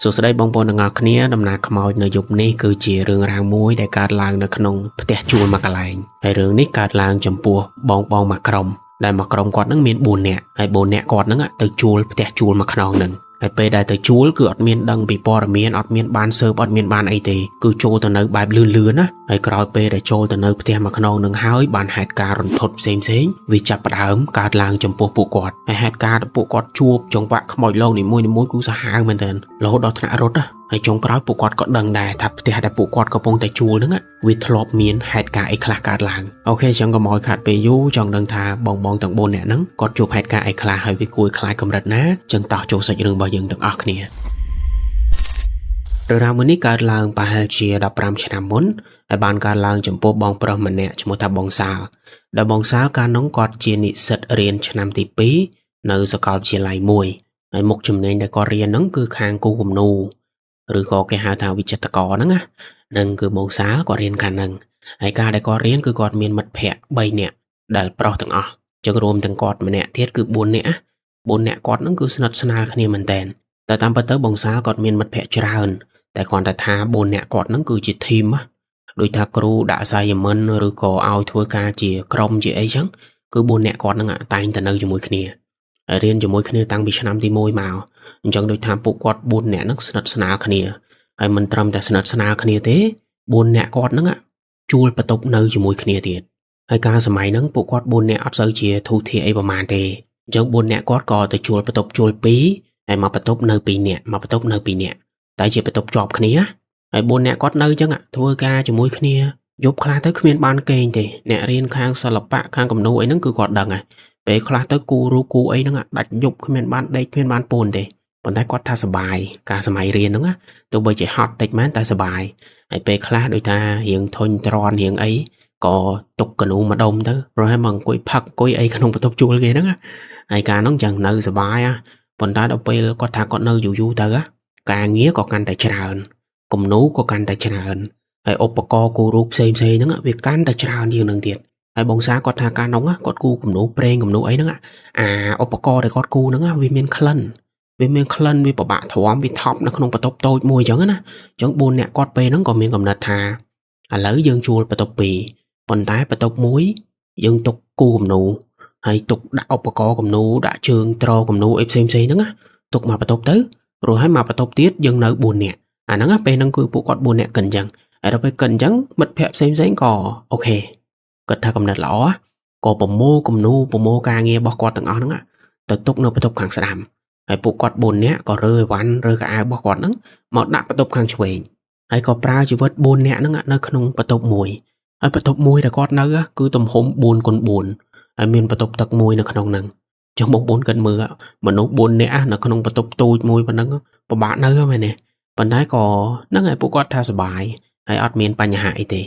សួស្តីបងប្អូនទាំងអស់គ្នាដំណើរខ្មោចនៅយប់នេះគឺជារឿងរ៉ាវមួយដែលកើតឡើងនៅក្នុងផ្ទះជួលមួយកន្លែងហើយរឿងនេះកើតឡើងចំពោះបងមួយក្រុមដែលមួយក្រុមគាត់នឹងមាន4នាក់ហើយ4នាក់គាត់នឹងទៅជួលផ្ទះជួលមួយខ្នងនឹងហើយពេលដែលទៅជួលគឺអត់មានដឹងពីព័ត៌មានអត់មានបានស៊ើបអត់មានបានអីទេគឺចូលទៅនៅបែបលឿនណាហើយក្រោយពេលដែលចូលទៅនៅផ្ទះមួយខ្នងនឹងហើយបានហេតុការណ៍រន្ធត់ផ្សេងវាចាប់ផ្ដើមកើតឡើងចំពោះពួកគាត់ហើយហេតុការណ៍ពួកគាត់ជួបចង្វាក់ខ្មោចលោកនីមួយៗគឺសាហាវមែនទែនរហូតដល់ថ្នាក់រត់ហើយចុងក្រោយពួកគាត់ក៏ដឹងដែរថាផ្ទះដែលពួកគាត់កំពុងតែជួលហ្នឹងវាធ្លាប់មានហេតុការណ៍អីខ្លះកើតឡើងអូខេចឹងក៏មកខាត់ពេលយូរចង់ដឹងថាបងទាំង4នាក់ហ្នឹងគាត់ជួបហេតុការណ៍អីខ្លះហើយវាគួរខ្លាចកម្រិតណាចឹងតោះចូលសាច់រឿងរបស់យើងទាំងអស់គ្នារឿងរ៉ាវមួយនេះកើតឡើងប្រហែលជា15ឆ្នាំមុនហើយបានកើតឡើងចំពោះបងប្រុសម្នាក់ឈ្មោះថាបងសាលដែលបងសាលកាលនោះគាត់ជានិស្សិតរៀនឆ្នាំទី2នៅសាកលវិទ្យាល័យមួយហើយមុខជំនាញដែលគាត់រៀនហ្នឹងគឺខាងគូគំនូរឬក៏គេហៅថាវិចិត្រករហ្នឹងណានឹងគឺបងសាលគាត់រៀនខាងហ្នឹងហើយការដែលគាត់រៀនគឺគាត់មានមិត្តភ័ក្តិ3នាក់ដែលប្រុសទាំងអស់ចឹងរួមទាំងគាត់ម្នាក់ទៀតគឺ4នាក់4នាក់គាត់ហ្នឹងគឺស្និទ្ធស្នាលគ្នាមែនតើតែតាមពិតទៅបងសាលគាត់មានមិត្តភ័ក្តិច្រើនតែគ្រាន់តែថា4នាក់គាត់ហ្នឹងគឺជាធីមដូចថាគ្រូដាក់ assignment ឬក៏ឲ្យធ្វើការជាក្រុមជាអីចឹងគឺ4នាក់គាត់ហ្នឹងតែងតែនៅជាមួយគ្នារៀនជាមួយគ្នាតាំងពីឆ្នាំទី1មកអញ្ចឹងដូចថាពួកគាត់4នាក់ហ្នឹងស្និទ្ធស្នាលគ្នាហើយមិនត្រឹមតែស្និទ្ធស្នាលគ្នាទេ4នាក់គាត់ហ្នឹងជួលបន្ទប់នៅជាមួយគ្នាទៀតហើយកាលសម័យហ្នឹងពួកគាត់4នាក់អត់សូវជាធូរធារអីប្រហែលទេអញ្ចឹង4នាក់គាត់ក៏ទៅជួលបន្ទប់ជួល2ហើយមកបន្ទប់នៅ2នាក់មកបន្ទប់នៅ2នាក់តែជាបន្ទប់ជាប់គ្នាហើយ4នាក់គាត់នៅអញ្ចឹងធ្វើការជាមួយគ្នាយប់ខ្លះទៅគ្មានបានគេងទេអ្នករៀនខាងសិល្បៈខាងគំនូរអីហ្នឹងគឺគាត់ដឹងហើយពេលខ្លះទៅគូរូបគូអីហ្នឹងដាច់យប់គ្មានបានដេកគ្មានបានពូនទេប៉ុន្តែគាត់ថាសប្បាយការសម័យរៀនហ្នឹងទោះបីជាហត់តិចមែនតែសប្បាយហើយពេលខ្លះដូចថារៀងធុញទ្រាន់រៀងអីក៏ទុកកនូម្ដុំទៅព្រោះឲ្យមកអង្គុយផឹកអង្គុយអីក្នុងបន្ទប់ជួលគេហ្នឹងហើយការហ្នឹងចឹងនៅសប្បាយប៉ុន្តែដល់ពេលគាត់ថាគាត់នៅយូរទៅការងារក៏កាន់តែច្រើនគំនូក៏កាន់តែច្រើនហើយឧបករណ៍គូរូបផ្សេងហ្នឹងវាកាន់តែច្រើនជាងនឹងទៀតហើយបងសាគាត់ថាការនោះគាត់គូគំនូប្រេងគំនូអីហ្នឹងអាឧបករណ៍ដែលគាត់គូហ្នឹងវាមានក្លិនវាពិបាកទ្រាំវាថប់នៅក្នុងបន្ទប់តូចមួយអញ្ចឹងណាអញ្ចឹង4នាក់គាត់ពេលហ្នឹងក៏មានកំណត់ថាឥឡូវយើងជួលបន្ទប់2ប៉ុន្តែបន្ទប់1យើងទុកគូគំនូហើយទុកដាក់ឧបករណ៍គំនូដាក់ជើងត្រគំនូអីផ្សេងហ្នឹងទុកមកបន្ទប់ទៅរួចហើយមកបន្ទប់ទៀតយើងនៅ4នាក់អាហ្នឹងពេលហ្នឹងគឺពួកគាត់4នាក់កិនអញ្ចឹងហើយដល់ពេលកិនអញ្ចឹងមិត្តភ័ក្តិផ្សេងក៏អូខេគាត់ថាកំណត់ល្អក៏ប្រមូលគំនូប្រមូលការងាររបស់គាត់ទាំងអស់ហ្នឹងទៅទុកនៅបន្ទប់ខាងស្ដាំហើយពួកគាត់4នាក់ក៏រើអីវ៉ាន់រើកៅអៅរបស់គាត់ហ្នឹងមកដាក់បន្ទប់ខាងឆ្វេងហើយក៏ប្រើជីវិត4នាក់ហ្នឹងនៅក្នុងបន្ទប់មួយហើយបន្ទប់មួយដែលគាត់នៅគឺទំហំ 4x4 ហើយមានបន្ទប់ទឹកមួយនៅក្នុងហ្នឹងចុះបងប្អូនគិតមើលមនុស្ស4នាក់នៅក្នុងបន្ទប់តូចមួយប៉ុណ្ណឹងពិបាកនៅមែនទេប៉ុន្តែក៏ហ្នឹងហើយពួកគាត់ថាសប្បាយហើយអត់មានបញ្ហាអីទេ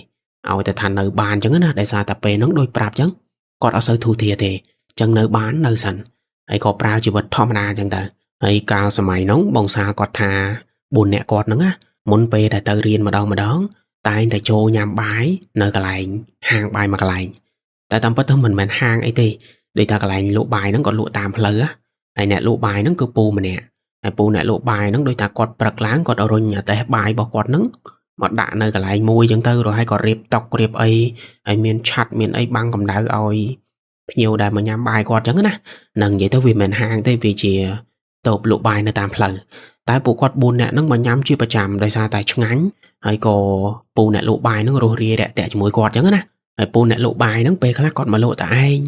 ឲ្យតែថានៅបានអញ្ចឹងណាដោយសារតែពេលហ្នឹងដូចប្រាប់អញ្ចឹងគាត់អត់សូវធូរធារទេអញ្ចឹងនៅបាននៅសិនហើយក៏ប្រើជីវិតធម្មតាអញ្ចឹងទៅហើយកាលសម័យហ្នឹងបងសាលគាត់ថា4នាក់គាត់ហ្នឹងមុនពេលដែលទៅរៀនម្ដងតែងតែចូលញ៉ាំបាយនៅកន្លែងហាងបាយមួយកន្លែងតែតាមពិតទៅមិនមែនហាងអីទេដូចថាកន្លែងលក់បាយហ្នឹងគាត់លក់តាមផ្លូវហើយអ្នកលក់បាយហ្នឹងគឺពូម្នាក់ហើយពូអ្នកលក់បាយហ្នឹងដូចថាគាត់ព្រឹកឡើងគាត់រុញអាតេះបាយរបស់គាត់ហ្នឹងមកដាក់នៅកន្លែងមួយអញ្ចឹងទៅrồiហើយក៏រៀបតុរៀបអីហើយមានឆាត់មានអីបាំងកម្ដៅឲ្យភ្ញៀវដែលមកញ៉ាំបាយគាត់អញ្ចឹងណានឹងនិយាយទៅវាមិនហាងទេវាជាតូបលក់បាយនៅតាមផ្លូវតែពួកគាត់4នាក់ហ្នឹងមកញ៉ាំជាប្រចាំដោយសារតែឆ្ងាញ់ហើយក៏ពូអ្នកលក់បាយហ្នឹងរស់រាយរាក់ទាក់ជាមួយគាត់អញ្ចឹងណាហើយពូអ្នកលក់បាយហ្នឹងពេលខ្លះគាត់មកលក់តែឯង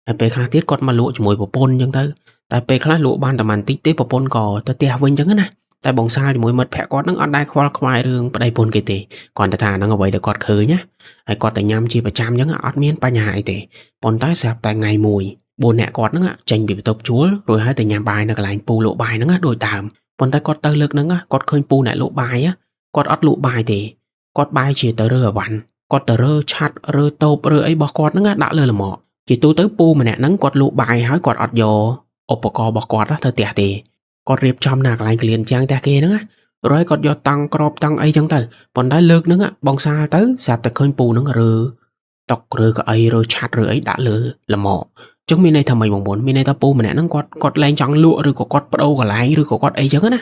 ហើយពេលខ្លះទៀតគាត់មកលក់ជាមួយប្រពន្ធអញ្ចឹងទៅតែពេលខ្លះលក់បានតែបន្តិចទេប្រពន្ធក៏ទៅផ្ទះវិញអញ្ចឹងណាតែបងសាលជាមួយមិត្តភ័ក្តិគាត់នឹងអត់ដែរខ្វល់ខ្វាយរឿងប្តីប្រពន្ធគេទេគាត់តែថាហ្នឹងអ្វីដែលគាត់ឃើញណាហើយគាត់តែញ៉ាំជាប្រចាំអញ្ចឹងអត់មានបញ្ហាអីទេប៉ុន្តែស្រាប់តែថ្ងៃមួយ4នាក់គាត់ហ្នឹងចេញពីបន្ទប់ជួលរួចហើយទៅញ៉ាំបាយនៅកន្លែងពូលក់បាយហ្នឹងដូចដើមប៉ុន្តែគាត់ទៅលើកហ្នឹងគាត់ឃើញពូអ្នកលក់បាយគាត់អត់លក់បាយទេគាត់បាយជាទៅរើអវ៉ាន់គាត់ទៅរើឆាត់រើតូបរើអីរបស់គាត់ហ្នឹងដាក់លើលំអកជាទូទៅពូម្នាក់ហ្នឹងគាត់លក់បាយហើយគាត់អត់យកឧបករណ៍របស់គាត់ទៅផ្ទះទេគាត់រៀបចំនៅកន្លែងក្លៀនចាំងផ្ទះគេហ្នឹងrồiគាត់យកតង់ក្របតង់អីចឹងទៅប៉ុន្តែលើកហ្នឹងបងសាលទៅស្រាប់តែឃើញពូហ្នឹងរើតុករើកៅអីរើឆាត់រើអីដាក់លើលំអចឹងមានន័យថាម៉េចបងប្អូនមានន័យថាពូម្នាក់ហ្នឹងគាត់លែងចង់លក់ឬក៏គាត់បដូរកន្លែងឬក៏គាត់អីចឹងណា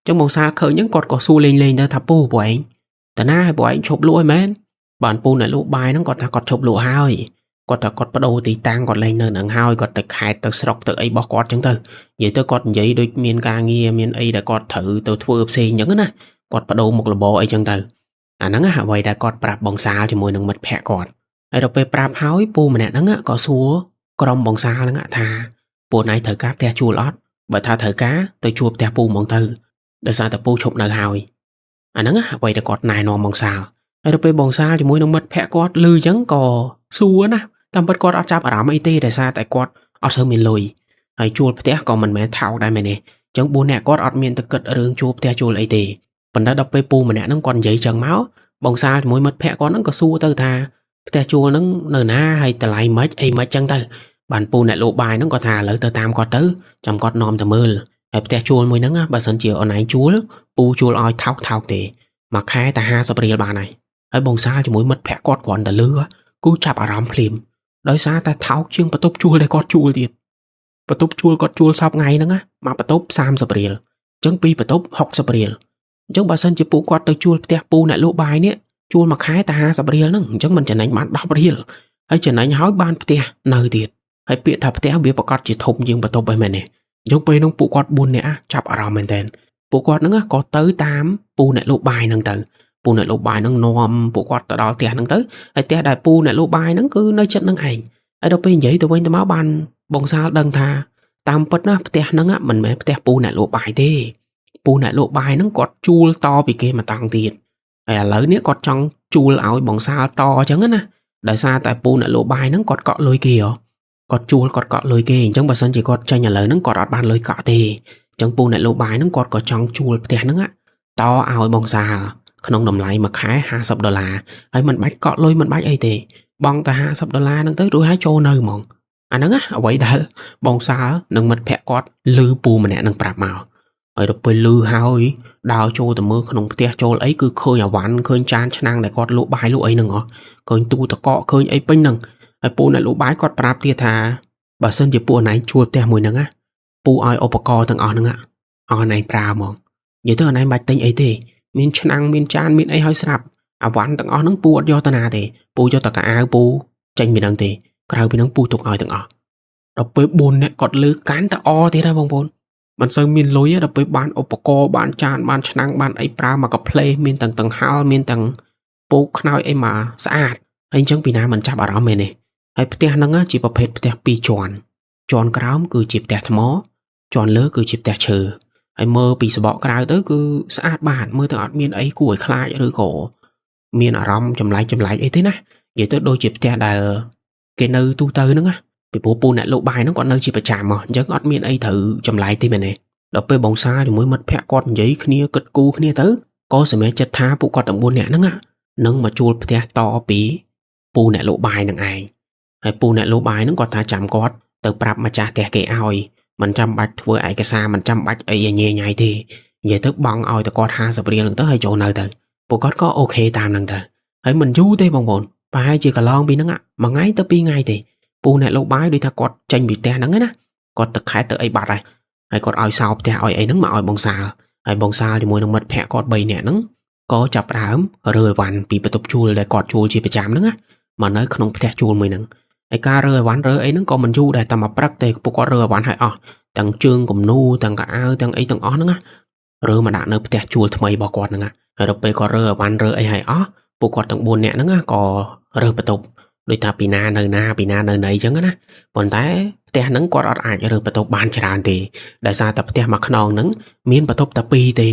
Trong bóng xa khởi những cọt có xu lên ra thả pù của anh. Tờ na của anh chụp lụi mến. Bạn pù này lụ bài nó còn thả cọt chụp lụi hai. Cọt thả cọt bắt đầu thì tăng cọt lên nơi nắng hai. Cọt thả khai tờ sọc tờ ấy bó cọt chẳng tờ. Vậy tớ cọt giấy đôi miền ca nghe miền ấy đã cọt thử tờ thua ập xì những á. Cọt bắt đầu một là bó ấy chẳng tờ. Nắng á vậy đã cọt bạp bóng xa cho mùi nâng mật phẹ cọt. Ai đọc về bạp hói pù mà nè nắng á có xua. Crom bóng xa nắng á thà. Pù này thở cáp theo chua lót. Bởi thà thở cá tờ chuột theo pù mong tư. Để sao tập pu chụp nơi hào nắng á vậy là cọt này nó mong sao ai đâu bong sao cho mối nó mất phẹ cọt lư chẳng có xua nè tầm bất cọt ở chắp ở đám IT để sao tại cọt ở sơ miền lùi hay chua té còn mình mẹ thảo đây mày nè chẳng bố nè cọt ở miền tự cật ở đường chua té chua IT phần đã đọc pu mà nè nó còn giấy chẳng máu bong sao cho mối mất phẹ cọt nó có xua tư thà té chua nó nở na hay tại lại mấy ấy mấy chẳng tư bản pu nè lộ bài nó có thà lỡ tờ tam cọt tứ trong cọt nom tờ mưa hẹp té chua mùi nắng á bà sân chiều ở này chúa pu chua oi thao tệ mà khai ta ha sập riêng bà này ở bông xa cho mũi mất phẹ cọt còn đã lừa cứ chạp ở rắm phim đói xa ta tháo chương bà tốp chua đây cọt chua thiệt bà tốp chua cọt chua sắp ngay nắng á mà bà tốp sam sập riêng chẳng pi bà tốp học sập riêng chẳng bà sân chỉ pu cọt tới chua té pu lại lộ bài nè chua mà khai ta ha sập riêng nắng chẳng mình chẳng đánh bạn đọc riêng hay chẳng đánh hói ban té nơi thiệt hay bịa thập té biết bà cọt chỉ thùng nhưng bà tốp bài mày nè giống bây nông phụ quạt buồn nè chạp ở rau mình tên phụ quạt nó có tới 8 pu này lộ bài nâng tử pu này lộ bài nâng nòm phụ quạt đó tiền nâng tới ai té đại pu này lộ bài nâng cứ nơi chân nâng ảnh ai đâu bây vậy tụi bên tụi máu bàn bông xa đằng thà tam bất nó té nâng á mình mới té pu này lộ bài thế pu này lộ bài nâng quạt chua to vì kia mà tăng tiền ai lớn nè quạt trong chua áo bông xa to chẳng á nè đại xa tại pu này lộ bài nâng quạt cọ lôi kìa cọt chua cọt cọ lôi kê trong bà sân chỉ cọt chơi nhà lớn nâng cọt ọt bàn lôi cọ tê trong pu này lô bài nâng cọt có trong chua tè nâng á to ao bong xa không đồng lại mà khái $50 ấy mình bách cọ lôi mình bách ấy tê bong ta $50 nâng tới đuôi hái trô nơi mòn nâng á vậy đã bong xa nâng mật phẹ cọt lư pu mà nè nâng bạp màu ở đập bơi lư hao đào trô từ mưa không tè trô ấy cứ khơi à ván khơi chan năng để cọt lô bài lô ấy nâng ó khơi tu ta cọ khơi ấy pin nâng ai pu này lũ bái cọt prap tia thà bà sơn chỉ pu này chua te mùi nâng á pu ai opco thằng on nâng á on này pra mong vậy thôi này bạch tinh ấy thì miên năng miên chan miên ấy hơi sạp ván thằng on nâng pu do ta nà thì pu cho tất cả ai pu tranh miên nâng thì cái miên nâng pu tục ai thằng on đập với bồn này cọt lư cán ta o thế ra bông bồn bạn sơn miên lối đập với bạn opco bạn chan bạn năng bạn ấy pra mà có play miên tầng tầng hao miên tầng pu khơi ấy mà sạch anh chẳng vì nào mình chắp ở đó mày nè hay bê nâng á chỉ bảo phết bê pi tròn cái cứ chịp tẹt mó tròn lỡ cứ chịp tẹt trừ hay mơ bị sờ bọ cái tới cứ sát bản mơ thằng miền ấy củi khai rồi cổ miền ở rong chầm lại ấy thế nè vậy tới đôi chịp tẹt là cái nơi tu tơ nữa á bị bố pu này lộ bài nó còn nơi chịp phải chạm mà chẳng ọt miền ấy thử chầm lại thế mày nè đọc bê bóng xa thì mới mất phẹ con giấy kia cất cu kia tới có sự mẹ chất tha phụ con tầm buôn nè nâng á nâng mà chua tẹt to bí pu này lộ bài nâng ai hay pu này lô bài nó còn ta chạm cót từ prap mà cha tè kệ oi mình chăm bạch với ai cái xa mình chăm bạch ấy nhẹ nhảy thì vậy tức bong oi từ cót ha sập riêng lần tới hay chỗ nơi từ pu cót có ok tam lần từ ấy mình chú tê bong bồn ba hai chỉ cả lon bi nắng ạ mà ngay tới pi ngay thì pu này lô bài đi ta cót tranh bị tè nắng ấy nè cót từ khai từ ấy bạt này hay cót oi sau tè oi ấy nắng mà oi bong xa hay bong xa thì mùi nắng mật phẹ cót bay nè nắng có chập rám rơi vằn bị bắt tập chua để cót chua chỉ phải chạm nắng á mà nơi không tè chua mùi nắngไอ้การเรือวันเรือไอ้นั่นก็มันอยู่ได้แต่มาปรักเตะพวกเรือวันให้อ๋อตั้งเชิงกับนูตั้งกะอ้าวตั้งไอ้ตั้งอ๋อนั่งอ่ะเรือมาด่าเนื้อแต่ชัวทำไมบอกก่อนนั่งอ่ะเราไปก็เรือวันเรือไอ้ให้อ๋อพวกตั้งบุญเนี่ยนั่งอ่ะก็เรือประตูโดยตาปีนาเนินไหนจังนะผลท้ายแต่นั่งก็อาจจะเรือประตูบานชรานตีได้ซาแต่แต่มาขนองนั่งมีนประตูตะปีตี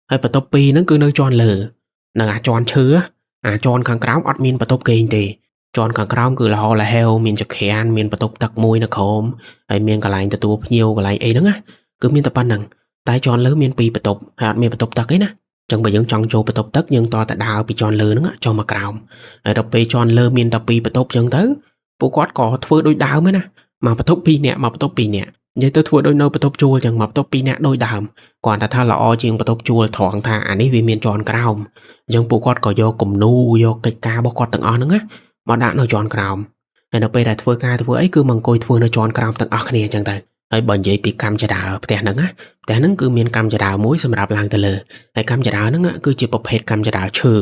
ให้ประตูปีนั่งคือเนื้อจอนเลยนั่งจอนเชื้อจอนข้างกลางอัดมีนประตูเกยตีจอนข้างกลางคือเราlà heo miềnจะแขนmiềnประตูตักมวยนะโคมไอเมียนกะไรแต่ตัวเหี่ยวกะไรไอ้นั่งอะคือmiềnตะปันนั่งตายจอนเลือเมียนปีประตูหาดเมียนประตูตักไอ้นะจังไปยังจองโจประตูตักยังต่อแต่ดาวปีจอนเลือนั่งอะจองมากราวไอเราไปจอนเลือเมียนตะปีประตูยังเต้ปูกอดก่อฟื้นโดยดาวไหมนะมาประตูปีเนี่ยมาประตูปีเนี่ยยังตัวฟื้นโดยโนประตูจูจังมาประตูปีเนี่ยโดยดาวก่อนแต่ถ้าเราจริงประตูจูถอดทางอันนี้วิเมียนจอนกราวยังปูกอดก่อโยกลุ่มนูโยกกาบอกอดต่างอ่อนนั่งอะmà đã nói chọn cào hay nó bây giờ thưa ca thưa ấy cứ mong coi thưa nó chọn cào tận ác này chẳng tới ហើយបើនិយាយពីកម្មចដាផ្ទះហ្នឹងណាផ្ទះហ្នឹងគឺមានកម្មចដាមួយសម្រាប់ឡើងទៅលើហើយកម្មចដាហ្នឹងគឺជាប្រភេទកម្មចដាឈើ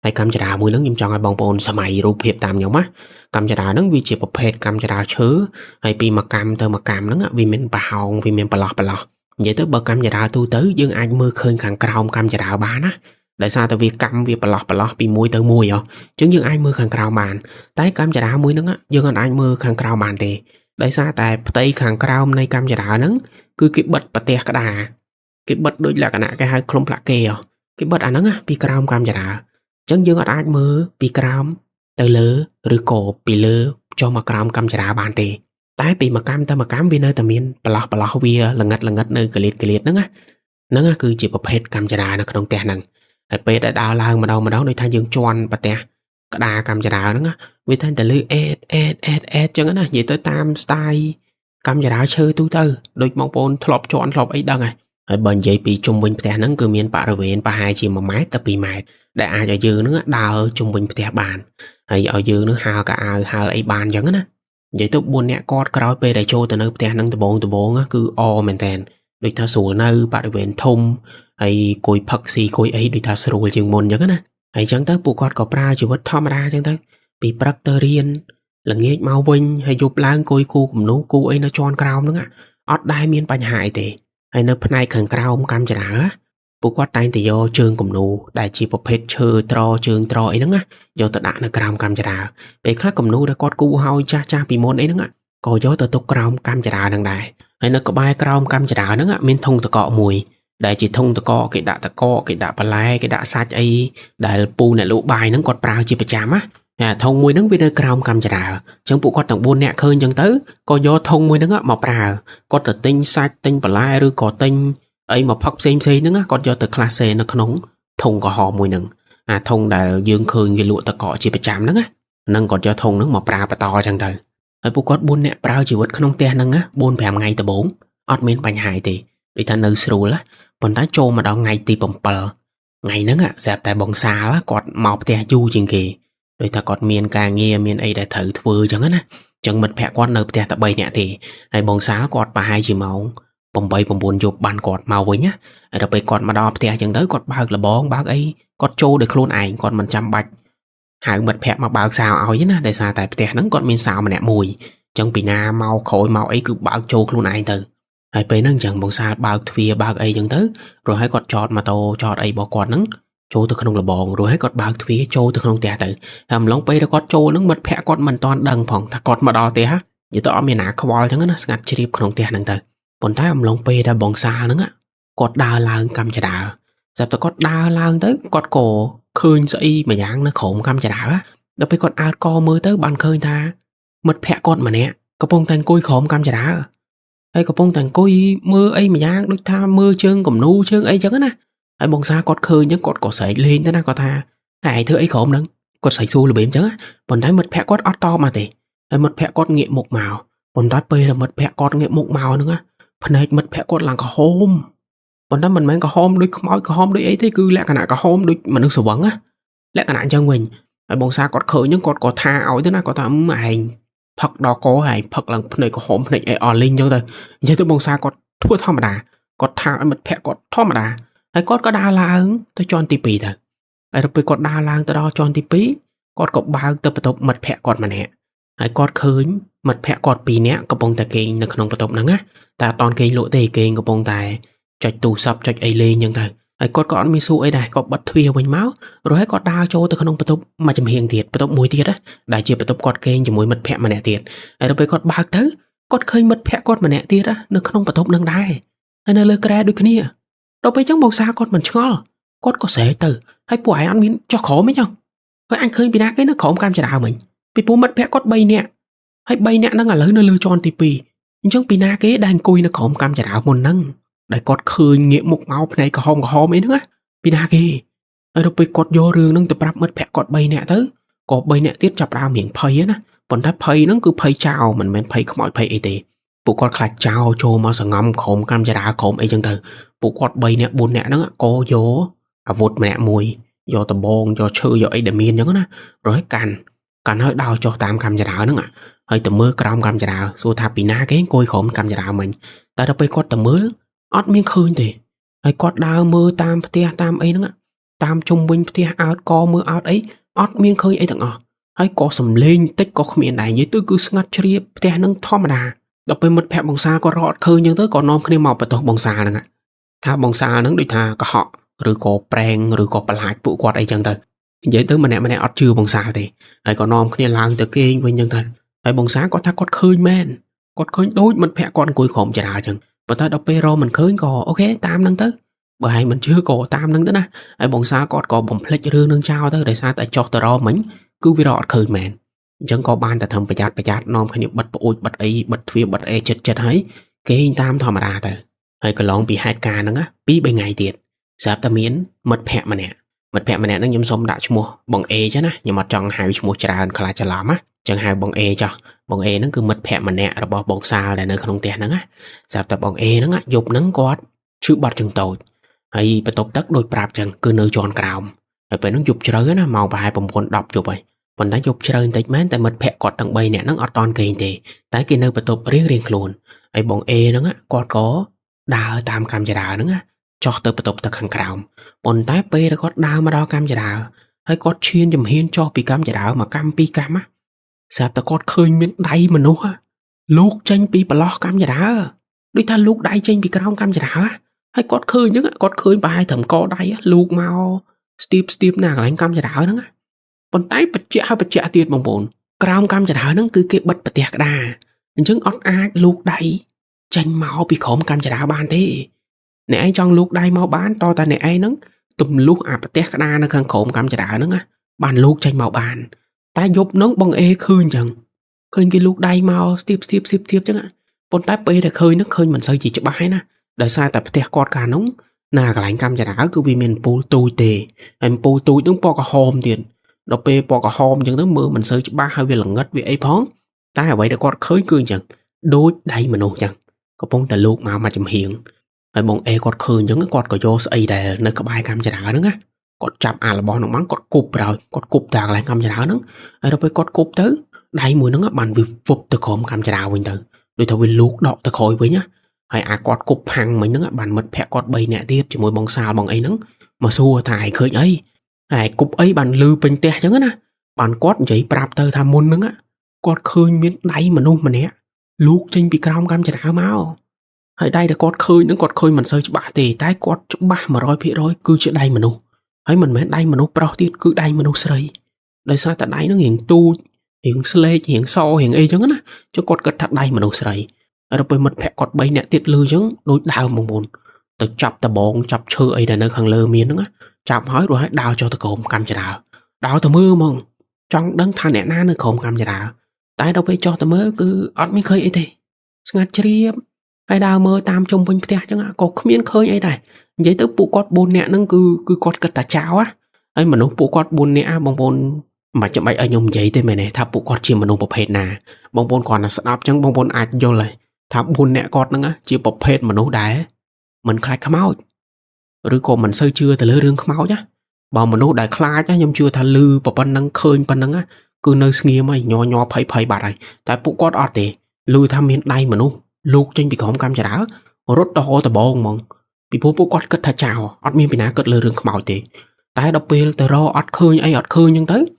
ហើយកម្មចដាមួយហ្នឹងខ្ញុំចង់ឲ្យបងប្អូនសម័យរូបភាពតាមខ្ញុំណាកម្មចដាហ្នឹងវាជាប្រភេទកម្មចដាឈើហើយពីមួយកម្មទៅមួយកម្មហ្នឹងវាមានប្រហោងវាមានប្រឡោះនិយាយទៅបើកម្មចដាទូទៅយើងអាចមើលឃើញខាងក្រោមកម្មចដាបានណាដោយសារតែវាកម្មវាប្រឡោះពីមួយទៅមួយអញ្ចឹងយើងអាចមើលខាងក្រោមបានតែកម្មចដាមួយហ្នឹងយើងអាចមើលខាងក្រោមបានទេដោយសារតែផ្ទៃខាងក្រោមនៃកម្មចដាហ្នឹងគឺគេបិទប្រទេសក្តារគេបិទដូចលក្ខណៈគេហៅខ្លុំផ្លាក់គេគេបិទអាហ្នឹងពីក្រោមកម្មចដាអញ្ចឹងយើងអាចមើលពីក្រោមទៅលើឬក៏ពីលើចុះមកក្រោមកម្មចដាបានទេតែពីមួយកម្មទៅមួយកម្មវានៅតែមានប្រឡោះវាល្ងិតនៅកលៀតហ្នឹងហ្នឹងគឺជាប្រភេទកម្មចដានៅក្នុងផ្ទះហ្នឹងហើយពេលដែលដើរឡើងម្ដងដូចថាយើងជន់ប្រទេសក្តារកម្មចដាហ្នឹងវាតែទៅលើអេតអញ្ចឹងណានិយាយទៅតាម style កម្មចដាឈើទូទៅដូចបងប្អូនធ្លាប់ជន់ធ្លាប់អីដឹងហើយបើនិយាយពីជុំវិញផ្ទះហ្នឹងគឺមានបរិវេណប្រហែលជា1ម៉ែត្រទៅ2ម៉ែត្រដែលអាចឲ្យយើងហ្នឹងដើរជុំវិញផ្ទះបានហើយឲ្យយើងហ្នឹងហាលកៅអៅហាលអីបានអញ្ចឹងណានិយាយទៅ4នាក់គាត់ក្រោយពេលដែលចូលទៅនៅផ្ទះហ្នឹងដបងគឺអមែនតើដូចថាស្រួលនៅបរិវេណធំហើយគួយផឹកស៊ីគួយអីដូចថាស្រួលជាងមុនអញ្ចឹងណាហើយអញ្ចឹងទៅពួកគាត់ក៏ប្រើជីវិតធម្មតាអញ្ចឹងទៅពីព្រឹកទៅរៀនល្ងាចមកវិញហើយយប់ឡើងគួយគូគំនូគូអីនៅជាន់ក្រោមហ្នឹងអត់ដែលមានបញ្ហាអីទេហើយនៅផ្នែកខាងក្រោមកម្មចដាពួកគាត់តែងតែយកជើងគំនូដែលជាប្រភេទឈើត្រជើងត្រអីហ្នឹងយកទៅដាក់នៅក្រោមកម្មចដាពេលខ្លះគំនូដែលគាត់គូហើយចាស់ពីមុនអីហ្នឹងក៏យកទៅទុកក្រោមកម្មចដាហ្នឹងដែរហើយនៅក្បែរក្រោមកម្មចដាហ្នឹងមានធុងតកកមួយដែលជាធុងតកកគេដាក់តកកគេដាក់បន្លែគេដាក់សាច់អីដែលពូអ្នកលក់បាយហ្នឹងគាត់ប្រើជាប្រចាំណាធុងមួយហ្នឹងវានៅក្រោមកម្មចដាអញ្ចឹងពួកគាត់ទាំង4នាក់ឃើញអញ្ចឹងទៅក៏យកធុងមួយហ្នឹងមកប្រើគាត់ទៅទិញសាច់ទិញបន្លែឬក៏ទិញអីមកផឹកផ្សេងហ្នឹងគាត់យកទៅក្លាសេនៅក្នុងធុងក្រហមមួយហ្នឹងអាធុងដែលយើងឃើញគេលក់តកកជាប្រចាំហ្នឹងគាត់យកធុងហ្នឹងមកប្រើបន្តអញ្ចឹងទៅហើយពួកគាត់4នាក់ប្រើជីវិតក្នុងផ្ទះហ្នឹង4-5ថ្ងៃដំបូងអត់មានបញ្ហាទេដូចថានៅស្រួលប៉ុន្តែចូលមកដល់ថ្ងៃទី7ថ្ងៃហ្នឹងស្រាប់តែបងសាលគាត់មកផ្ទះយូរជាងគេដូចថាគាត់មានការងារមានអីដែលត្រូវធ្វើអញ្ចឹងណាអញ្ចឹងមិត្តភក្តិគាត់នៅផ្ទះតែ3នាក់ទេហើយបងសាលគាត់ប្រហែលជាម៉ោង8-9យប់បានគាត់មកវិញណាហើយដល់ពេលគាត់មកដល់ផ្ទះអញ្ចឹងទៅគាត់បើកលបងបើកអីគាត់ចូលដោយខ្លួនឯងគាត់មិនចាំបាច់ហៅមិត្តភក្តិមកបើកសោឲ្យណាដោយសារតែផ្ទះហ្នឹងគាត់មានសោម្នាក់មួយអញ្ចឹងពីណាមកក្រោយមកអីគឺបើកចូលខ្លួនឯងទៅហើយពេលហ្នឹងអញ្ចឹងបងសាលបើកទ្វារបើកអីអញ្ចឹងទៅរួចហើយគាត់ចតម៉ូតូចតអីរបស់គាត់ហ្នឹងចូលទៅក្នុងលបងរួចហើយគាត់បើកទ្វារចូលទៅក្នុងផ្ទះទៅហើយអំឡុងពេលដែលគាត់ចូលហ្នឹងមិត្តភក្តិគាត់មិនទាន់ដឹងផងថាគាត់មកដល់ផ្ទះនិយាយទៅអត់មានណាខ្វល់អញ្ចឹងណាស្ងាត់ជ្រាបក្នុងផ្ទះហ្នឹងទៅប៉ុន្តែអំឡុងពេលដែលបងសាលហ្នឹងគាត់ដើរឡើងកម្មចដាស្រាប់តែគាត់ដើរឡើងទៅគាត់ក៏ឃើញស្អីមួយយ៉ាងនៅក្រោមកម្មចដាដល់ពេលគាត់អើតកមើលទៅបានឃើញថាមិត្តភក្តិគាត់ម្នាក់កំពុងតែអង្គុយក្រោមកម្មចដាហើយកំពុងតែអង្គុយមើលអីម្យ៉ាងដូចថាមើលជើងគំនូជើងអីចឹងណាហើយបងសាគាត់ឃើញចឹងគាត់ក៏ស្រែកលេងទៅណាគាត់ថាហើយឯងធ្វើអីក្រោមហ្នឹងគាត់ស្រែកសួរល្បែមចឹងប៉ុន្តែមិត្តភក្តិគាត់អត់តបមកទេហើយមិត្តភក្តិគាត់ងាកមុខមកប៉ុន្តែពេលដែលមិត្តភក្តិគាត់ងាកមុខមកហ្នឹងភ្នែកមិត្តភក្តិគាត់ឡើងក្រហមប៉ុន្តែមិនមែនក្រហមដូចខ្មោចក្រហមដូចអីទេគឺលក្ខណៈក្រហមដូចមនុស្សស្វឹងលក្ខណៈអញ្ចឹងវិញហើយបងសាគាត់ឃើញចឹងគាត់ក៏ថាឲ្យទៅណាគាត់ថាឯងផឹកដល់កហើយផឹកឡើងភ្នែកក្រហមភ្នែកអីអស់លីងចឹងទៅនិយាយទៅបងសាគាត់ធ្វើធម្មតាគាត់ថាឲ្យមិត្តភក្តិគាត់ធម្មតាហើយគាត់ក៏ដើរឡើងទៅជាន់ទី2ទៅហើយដល់ពេលគាត់ដើរឡើងទៅដល់ជាន់ទី2គាត់ក៏បើកទៅបន្ទប់មិត្តភក្តិគាត់ម្នាក់ហើយគាត់ឃើញមិត្តភក្តិគាត់2នាក់កំពុងតែគេងនៅក្នុងបន្ទប់ហ្នឹងណាតែអត់តន់គេងលក់ទេគេងកំពុងតែចុចទូរស័ព្ទចុចអីលេងចឹងទៅហើយគាត់ក៏អត់មានសួរអីដែរគាត់បិទទ្វារវិញមករួចហើយគាត់ដើរចូលទៅក្នុងបន្ទប់មួយចំហៀងទៀតបន្ទប់មួយទៀតដែលជាបន្ទប់គាត់គេងជាមួយមិត្តភក្តិម្នាក់ទៀតហើយដល់ពេលគាត់បើកទៅគាត់ឃើញមិត្តភក្តិគាត់ម្នាក់ទៀតនៅក្នុងបន្ទប់ហ្នឹងដែរហើយនៅលើគ្រែដូចគ្នាដល់ពេលចឹងបងសាគាត់មិនឆ្ងល់គាត់ក៏ស្រែកទៅហើយពួកឯងអត់មានចុះក្រោមអីចឹងហើយអញឃើញពីណាគេនៅក្រោមកម្មចដាមិញពីពួកមិត្តភក្តិគាត់3នាក់ហើយ3នាក់ហ្នឹងឥឡូវនៅលើជាន់ទី2អញ្ចឹងពីណាគេដែលអង្គុយនៅក្រោមកម្មចដាមុនហ្នឹងដែលគាត់ឃើញងាកមុខមកភ្នែកក្រហមអីហ្នឹងពីណាគេហើយដល់ពេលគាត់យករឿងហ្នឹងទៅប្រាប់មិត្តភក្តិគាត់3នាក់ទៅក៏3នាក់ទៀតចាប់ដើមរៀងភ័យណាប៉ុន្តែភ័យហ្នឹងគឺភ័យចោលមិនមែនភ័យខ្មោចភ័យអីទេពួកគាត់ខ្លាចចោលចូលមកសង្ងំក្រោមកម្មចដាក្រោមអីចឹងទៅពួកគាត់3នាក់4នាក់ហ្នឹងក៏យកអាវុធម្នាក់មួយយកដំបងយកឈើយកអីដែលមានចឹងណាrồiកាន់ហើយដើរចុះតាមកម្មចដាហ្នឹង ហើយទៅមើលក្រោមកាំចរាសួរថាពីណាគេអង្គុយក្រោមកាំចរាមិញតែដល់ពេលគាត់ទៅមើលអត់មានឃើញទេហើយគាត់ដើរមើលតាមផ្ទះតាមអីហ្នឹងតាមជុំវិញផ្ទះអោតកមើលអោតអីអត់មានឃើញអីទាំងអស់ហើយក៏សំឡេងតិចក៏គ្មានដែរនិយាយទៅគឺស្ងាត់ជ្រាបផ្ទះហ្នឹងធម្មតាដល់ពេលមិត្តភ័ក្តិបងសាលគាត់រកអត់ឃើញអញ្ចឹងទៅក៏នាំគ្នាមកបន្ទោសបងសាលហ្នឹងថាបងសាលហ្នឹងដូចថាកុហកឬក៏ប្រេងឬក៏បន្លាចពួកគាត់អីចឹងទៅនិយាយទៅម្នាក់អត់ជឿបងសាលទេហើយក៏នាំគ្នាឡើងទៅគេងវិញចឹងទៅហើយបងសាលគាត់ថាគាត់ឃើញមែនគាត់ឃើញដូចមិត្តភ័ក្តិគាត់អង្គុយក្រោមចរាចឹងប៉ុន្តែដល់ពេលរកមិនឃើញក៏អូខេតាមហ្នឹងទៅបើឯងមិនជឿក៏តាមហ្នឹងទៅណាហើយបងសាលគាត់ក៏បំភ្លេចរឿងនឹងចោលទៅដោយសារតែចោះទៅរកមិញគឺវារកអត់ឃើញមែនអញ្ចឹងក៏បានតែធ្វើប្រយ័ត្ននាំគ្នាបិទប្អួចបិទអីបិទទ្វារបិទអេចិត្តហើយគេងតាមធម្មតាទៅហើយកន្លងពីហេតុការណ៍ហ្នឹង2-3ថ្ងៃទៀតស្រាប់តែមានមិត្តភ័ក្តិម្នាក់ហ្នឹងខ្ញុំសុំដាក់ឈ្មោះបងអេចឹងណាខ្ញុំអត់ចង់ហៅឈ្មោះច្រើនខ្លាចច្រឡំណាចឹងហៅបងអេចោះបងអេហ្នឹងគឺមិត្តភ័ក្តិម្នាក់របស់បងសាលដែលនៅក្នុងផ្ទះហ្នឹងណាស្រាប់តែបងអេហ្នឹងយប់ហ្នឹងគាត់ឈឺបាត់ជើងតូចហើយបន្ទប់ទឹកដូចប្រាប់ចឹងគឺនៅជាន់ក្រោមហើយពេលហ្នឹងយប់ជ្រៅណាម៉ោងប្រហែល 9-10 យប់ហើយប៉ុន្តែយប់ជ្រៅបន្តិចមែនតែមិត្តភ័ក្តិគាត់ទាំង3នាក់ហ្នឹងអត់តន់គេងទេតែគេនៅបន្ទប់រៀងខ្លួនហើយបងអេហ្នឹងគាត់ក៏ដើរតាមកាំចរាហ្នឹងចុះទៅបន្ទប់ទឹកខាងក្រោមប៉ុន្តែពេលគាត់ដើរមកដល់កាំចរាហើយគាត់ឈានជំហានចុះពីកាំចរាមកកាំពីកាំស្រាប់តែគាត់ឃើញមានដៃមនុស្សលោកចេញពីប្រឡោះកាំចរាដូចថាលោកដៃចេញពីក្រោមកាំចរាហើយគាត់ឃើញអញ្ចឹងគាត់ឃើញប្រហែលត្រឹមកដៃលោកមកស្ទាបណាកន្លែងកាំចរាហ្នឹងប៉ុន្តែបច្ចៈទៀតបងប្អូនក្រោមកាំចរាហ្នឹងគឺគេបិទប្រទះក្តារអញ្ចឹងអត់អាចលោកដៃចេញមកពីក្រោមកាំចរាបានទេអ្នកឯងចង់លោកដៃមកបានតតែអ្នកឯងហ្នឹងទម្លុះអាប្រទះក្តារនៅខាងក្រោមកាំចរាហ្នឹងបានលោកចេញមកបានតែយប់ហ្នឹងបងអេឃើញអញ្ចឹងឃើញគេលោកដៃមកស្ទាបអញ្ចឹងប៉ុន្តែពេលដែលឃើញហ្នឹងឃើញមិនសូវជាច្បាស់ទេណាដោយសារតែផ្ទះគាត់កាលហ្នឹងណាកន្លែងកាំចរាគឺវាមានពូលទូចទេហើយពូលទូចហ្នឹងពណ៌ក្រហមទៀតដល់ពេលពណ៌ក្រហមអញ្ចឹងទៅមើលមិនសូវច្បាស់ហើយវាល្ងិតវាអីផងតែអ្វីដែលគាត់ឃើញគឺអញ្ចឹងដូចដៃមនុស្សអញ្ចឹងកំពុងតែលោកមកចំហៀងហើយបងអេគាត់ឃើញអញ្ចឹងគាត់ក៏យកស្អីដែលនៅក្បែរកាំចរាហ្នឹងណាគាត់ចាប់អារបស់ហ្នឹងមកគាត់គប់ប្រោយគាត់គប់តាកន្លែងកាំចរាហ្នឹងហើយដល់ពេលគាត់គប់ទៅដៃមួយហ្នឹងបានវាវឹបទៅក្រោមកាំចរាវិញទៅដូចថាវាលោកដកទៅក្រោយវិញណាហើយអាគាត់គប់ផាំងមិញហ្នឹងបានមិត្តភ័ក្តិគាត់3នាក់ទៀតជាមួយបងសាលបងអីហ្នឹងមកសួរថាឯងឃើញអីហើយគប់អីបានលឺពេញផ្ទះអញ្ចឹងណាបានគាត់និយាយប្រាប់ទៅថាមុនហ្នឹងគាត់ឃើញមានដៃមនុស្សម្នាក់លោកចេញពីក្រោមកាំចរាមកហើយដៃដែលគាត់ឃើញហ្នឹងគាត់ឃើញមិនសូវច្បាស់ទេតែគាត់ច្បាស់ 100% គឺជាដៃមនុស្សហើយមិនមែនដៃមនុស្សប្រុសទៀតគឺដៃមនុស្សស្រីដោយសារតែដៃហ្នឹងរៀងទូចរៀងស្លេករៀងសរៀងអីចឹងណាចុះគាត់គិតថាដៃមនុស្សស្រីហើយដល់ពេលមិត្តភ័ក្តិគាត់3នាក់ទៀតលឺចឹងដូចដើមបងប្អូនទៅចាប់ដបងចាប់ឈើអីដែលនៅខាងលើមានហ្នឹងចាប់ហើយរួចហើយដើរចុះទៅក្រោមកាំចរាដើរទៅមើលហ្មងចង់ដឹងថាអ្នកណានៅក្រោមកាំចរាតែដល់ពេលចុះទៅមើលគឺអត់មានឃើញអីទេស្ងាត់ជ្រាបហើយដើរមើលតាមជុំវិញផ្ទះចឹងក៏គ្មានឃើញអីដែរនិយាយទៅពួកគាត់4នាក់ហ្នឹងគឺគាត់គិតតែចោលហើយមនុស្សពួកគាត់4នាក់បងប្អូនមិនចាំបាច់ឲ្យខ្ញុំនិយាយទេមែនទេថាពួកគាត់ជាមនុស្សប្រភេទណាបងប្អូនគ្រាន់តែស្ដាប់ចឹងបងប្អូនអាចយល់ហើយថា4នាក់គាត់ហ្នឹងជាប្រភេទមនុស្សដែរមិនខ្លាចខ្មោចឬក៏មិនសូវជឿទៅលើរឿងខ្មោចណាបើមនុស្សដែលខ្លាចខ្ញុំជឿថាលឺប៉ុណ្ណឹងឃើញប៉ុណ្ណឹងគឺនៅស្ងៀមហើយញ័រភ័យបាត់ហើយតែពួកគាត់អត់ទេលឺថាមានដៃមនុស្សលោកចេញពីក្រោមកាំចរារត់ទៅហោដបងហ្មងពីព្រោះពួកគាត់គិតថាចោលអត់មានពីណាគិតលើរឿងខ្មោចទេតែដល់ពេលទៅរកអត់ឃើញអីអត់ឃើញអញ្ចឹងទៅ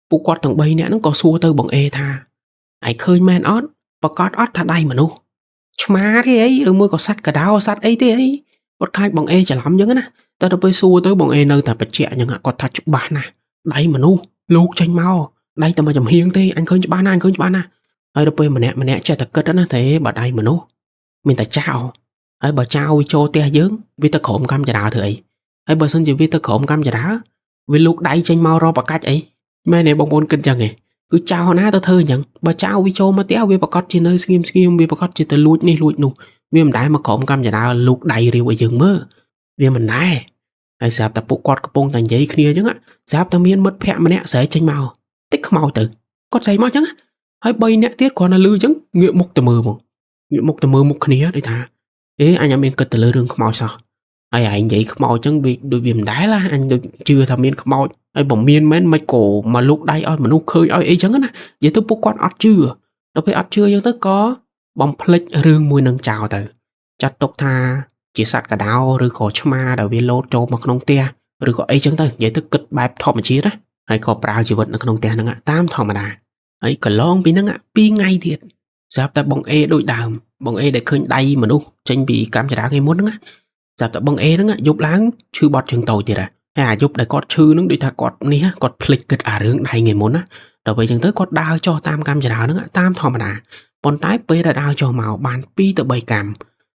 ពួកគាត់ទាំង3នាក់ហ្នឹងក៏សួរទៅបងអេថាឯងឃើញមែនអត់ប្រកាសអត់ថាដៃមនុស្សឆ្មាទេអីឬមួយក៏សត្វកដោសត្វអីទេអីគាត់ខ្លាចបងអេច្រឡំអញ្ចឹងណាតែដល់ពេលសួរទៅបងអេនៅតែបច្ចៈអញ្ចឹងគាត់ថាច្បាស់ណាស់ដៃមនុស្សលោកចេញមកដៃតែមកចំហៀងទេអញឃើញច្បាស់ណាស់ហើយដល់ពេលម្នាក់ចេះតែគិតណាតែបើដៃមនុស្សមានតែចោលហើយបើចោលវាចូលផ្ទះយើងវាទៅក្រោមកាំចរាធ្វើអីហើយបើសិនជាវាទៅក្រោមកាំចរាវាលោកដៃចេញមករកបកាច់អីមែនទេបងប្អូនគិតអញ្ចឹងឯងគឺចោលណាទៅធ្វើអញ្ចឹងបើចោលវាចូលមកផ្ទះវាប្រកាសជានៅស្ងៀមវាប្រកាសជាទៅលួចនេះលួចនោះវាមិនដែលមកក្រោមកាំចរាលោកដៃរាវឲ្យយើងមើលវាមិនដែរហើយស្រាប់តែពួកគាត់កំពុងតែនិយាយគ្នាអញ្ចឹងស្រាប់តែមានមិត្តភ័ក្តិម្នាក់ស្រែកចេញមកតិចខ្មោចទៅគាត់ស្រែកមកអញ្ចឹងហើយ3នាក់ទៀតគ្រាន់តែលឺអញ្ចឹងងាកមុខទៅមើលមកងាកមុខទៅមើលមុខគ្នាដូចថាអេអញអត់មានគិតទៅលើរឿងខ្មោចសោះហើយឯងនិយាយខ្មោចអញ្ចឹងវាដូចវាមិនដែលអញដូចជឿថាមានខ្មោចហើយបើមានមែនមិនក៏មកលូកដៃឲ្យមនុស្សឃើញឲ្យអីចឹងណានិយាយទៅពួកគាត់អត់ជឿ ដល់ពេលអត់ជឿអញ្ចឹងទៅក៏បំភ្លេចរឿងមួយនឹងចោលទៅចាត់ទុកថាជាសត្វកដោឬក៏ឆ្មាដែលវាលោតចូលមកក្នុងផ្ទះឬក៏អីចឹងទៅនិយាយទៅគិតបែបធម្មជាតិណាហើយក៏ប្រើជីវិតនៅក្នុងផ្ទះហ្នឹងតាមធម្មតាហើយកន្លងពីហ្នឹង2ថ្ងៃទៀតស្រាប់តែបងអេដូចដើមបងអេដែលឃើញដៃមនុស្សចេញពីកម្មចរាគេមុនហ្នឹងស្រាប់តែបងអេហ្នឹងយប់ឡើងឈឺបត់ជើងតូចទៀតហើយអាយប់ដែលគាត់ឈឺហ្នឹងដូចថាគាត់នេះគាត់ភ្លេចគិតអារឿងដៃថ្ងៃមុនណាដល់ពេលចឹងទៅគាត់ដើរចុះតាមកម្មចរាហ្នឹងតាមធម្មតាប៉ុន្តែពេលដែលដើរចុះមកបាន2ទៅ3កាំ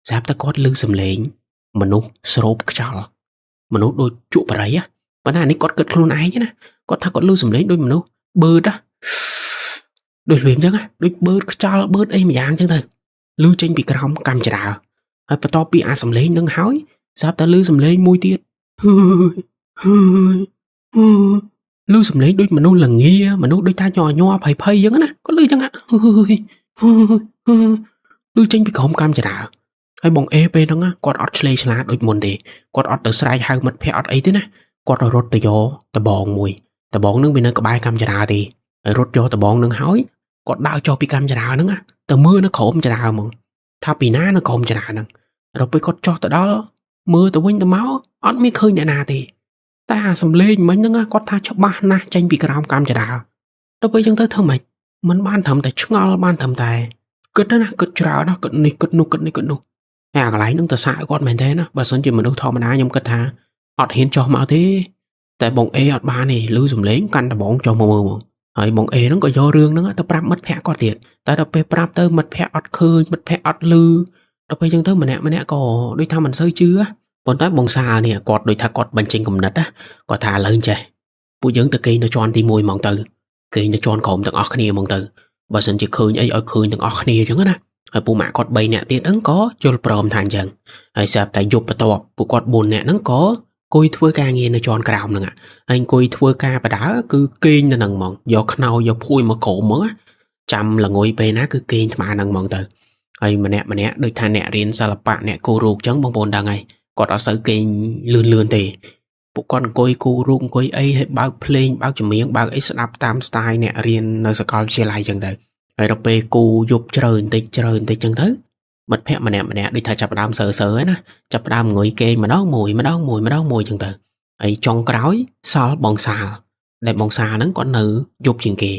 ស្រាប់តែគាត់ឮសំឡេងមនុស្សស្រោបខ្យល់មនុស្សដូចជក់បរិយប៉ុន្តែអានេះគាត់គិតខ្លួនឯងណាគាត់ថាគាត់ឮសំឡេងដូចមនុស្សបឺតដូចវាអញ្ចឹងដូចបឺតខ្យល់បឺតអីម្យ៉ាងអញ្ចឹងទៅឮចេញពីក្រោមកម្មចរាហើយបន្ទាប់ពីអាសំឡេងនឹងហើយស្រាប់តែឮសំឡេងមួយទៀតឮសំឡេងដូចមនុស្សល្ងាមនុស្សដូចថាញ័រភ័យអញ្ចឹងណាគាត់ឮអញ្ចឹងឮចេញពីក្រោមកម្មចរាហើយបងអេពេលហ្នឹងគាត់អត់ឆ្លេឆ្លាតដូចមុនទេគាត់អត់ទៅស្រែកហៅមិត្តភ័ក្តិអត់អីទេណាគាត់រត់ទៅយកដបងមួយដបងហ្នឹងវានៅក្បែរកម្មចរាទេហើយរត់យកដបងហ្នឹងហើយគាត់ដើរចុះពីកម្មចរាហ្នឹងទៅមើលនៅក្រោមចរាហ្មងថាពីណានៅក្រោមចរាហ្នឹងដល់ពេលគាត់ចុះទៅដល់មើលទៅវិញទៅមកអត់មានឃើញអ្នកណាទេតែអាសំឡេងមិញហ្នឹងគាត់ថាច្បាស់ណាស់ចេញពីក្រោមកម្មចរាដល់ពេលអញ្ចឹងទៅធ្វើម៉េចមិនបានត្រឹមតែឆ្ងល់បានត្រឹមតែគិតណាគិតច្រើនណាគិតនេះគិតនោះគិតនេះគិតនោះអាកន្លែងហ្នឹងទៅសាកគាត់មែនទេណាបើសិនជាមនុស្សធម្មតាខ្ញុំគិតថាអត់ហ៊ានចុះមកទេតែបងអេអត់បានទេឮសំឡេងកាន់ដបងចុះមកមើលហ្មងហើយបងអេហ្នឹងក៏យករឿងហ្នឹងទៅប្រាប់មិត្តភ័ក្តិគាត់ទៀតតែដល់ពេលប្រាប់ទៅមិត្តភ័ក្តិអត់ឃើញមិត្តភ័ក្តិអត់ឮដល់ពេលអញ្ចឹងទៅម្នាក់ក៏ដូចថាមិនសូវជឿប៉ុន្តែបងសាលនេះគាត់ដូចថាគាត់បញ្ចេញគំនិតណាគាត់ថាឥឡូវចេះពួកយើងទៅគេងនៅជាន់ទី1ហ្មងទៅគេងនៅជាន់ក្រោមទាំងអស់គ្នាហ្មងទៅបើសិនជាឃើញអីឲ្យឃើញទាំងអស់គ្នាអញ្ចឹងណាហើយពូម៉ាក់គាត់3នាក់ទៀតហ្នឹងក៏យល់ព្រមថាអញ្ចឹងហើយស្រាប់តែយប់បន្ទាប់ពួកគាត់4នាក់ហ្នឹងក៏អង្គុយធ្វើការងារនៅជាន់ក្រោមហ្នឹងហើយអង្គុយធ្វើការបដាគឺគេងនៅហ្នឹងហ្មងយកខ្នោយកភួយមកក្រោមហ្មងចាំល្ងុយពេលណាគឺគេងថ្មហ្នឹងហ្មងទៅហើយម្នាក់ដូចថាអ្នករៀនសិល្បៈអ្នកគូរូបអញ្ចឹងបងប្អូនដឹងហើយគាត់អត់សូវគេងលឿនទេពួកគាត់អង្គុយគូរូបអង្គុយអីហើយបើកភ្លេងបើកចម្រៀងបើកអីស្ដាប់តាមស្ទាយអ្នករៀននៅសាកលវិទ្យាល័យអញ្ចឹងទៅហើយដល់ពេលគូយប់ជ្រៅបន្តិចអញ្ចឹងទៅមិត្តភ័ក្តិម្នាក់ដូចថាចាប់ដើមសើហើយណាចាប់ដើមងុយគេងម្ដងមួយអញ្ចឹងទៅហើយចុងក្រោយសល់បងសាលដែលបងសាលហ្នឹងគាត់នៅយប់ជាងគេ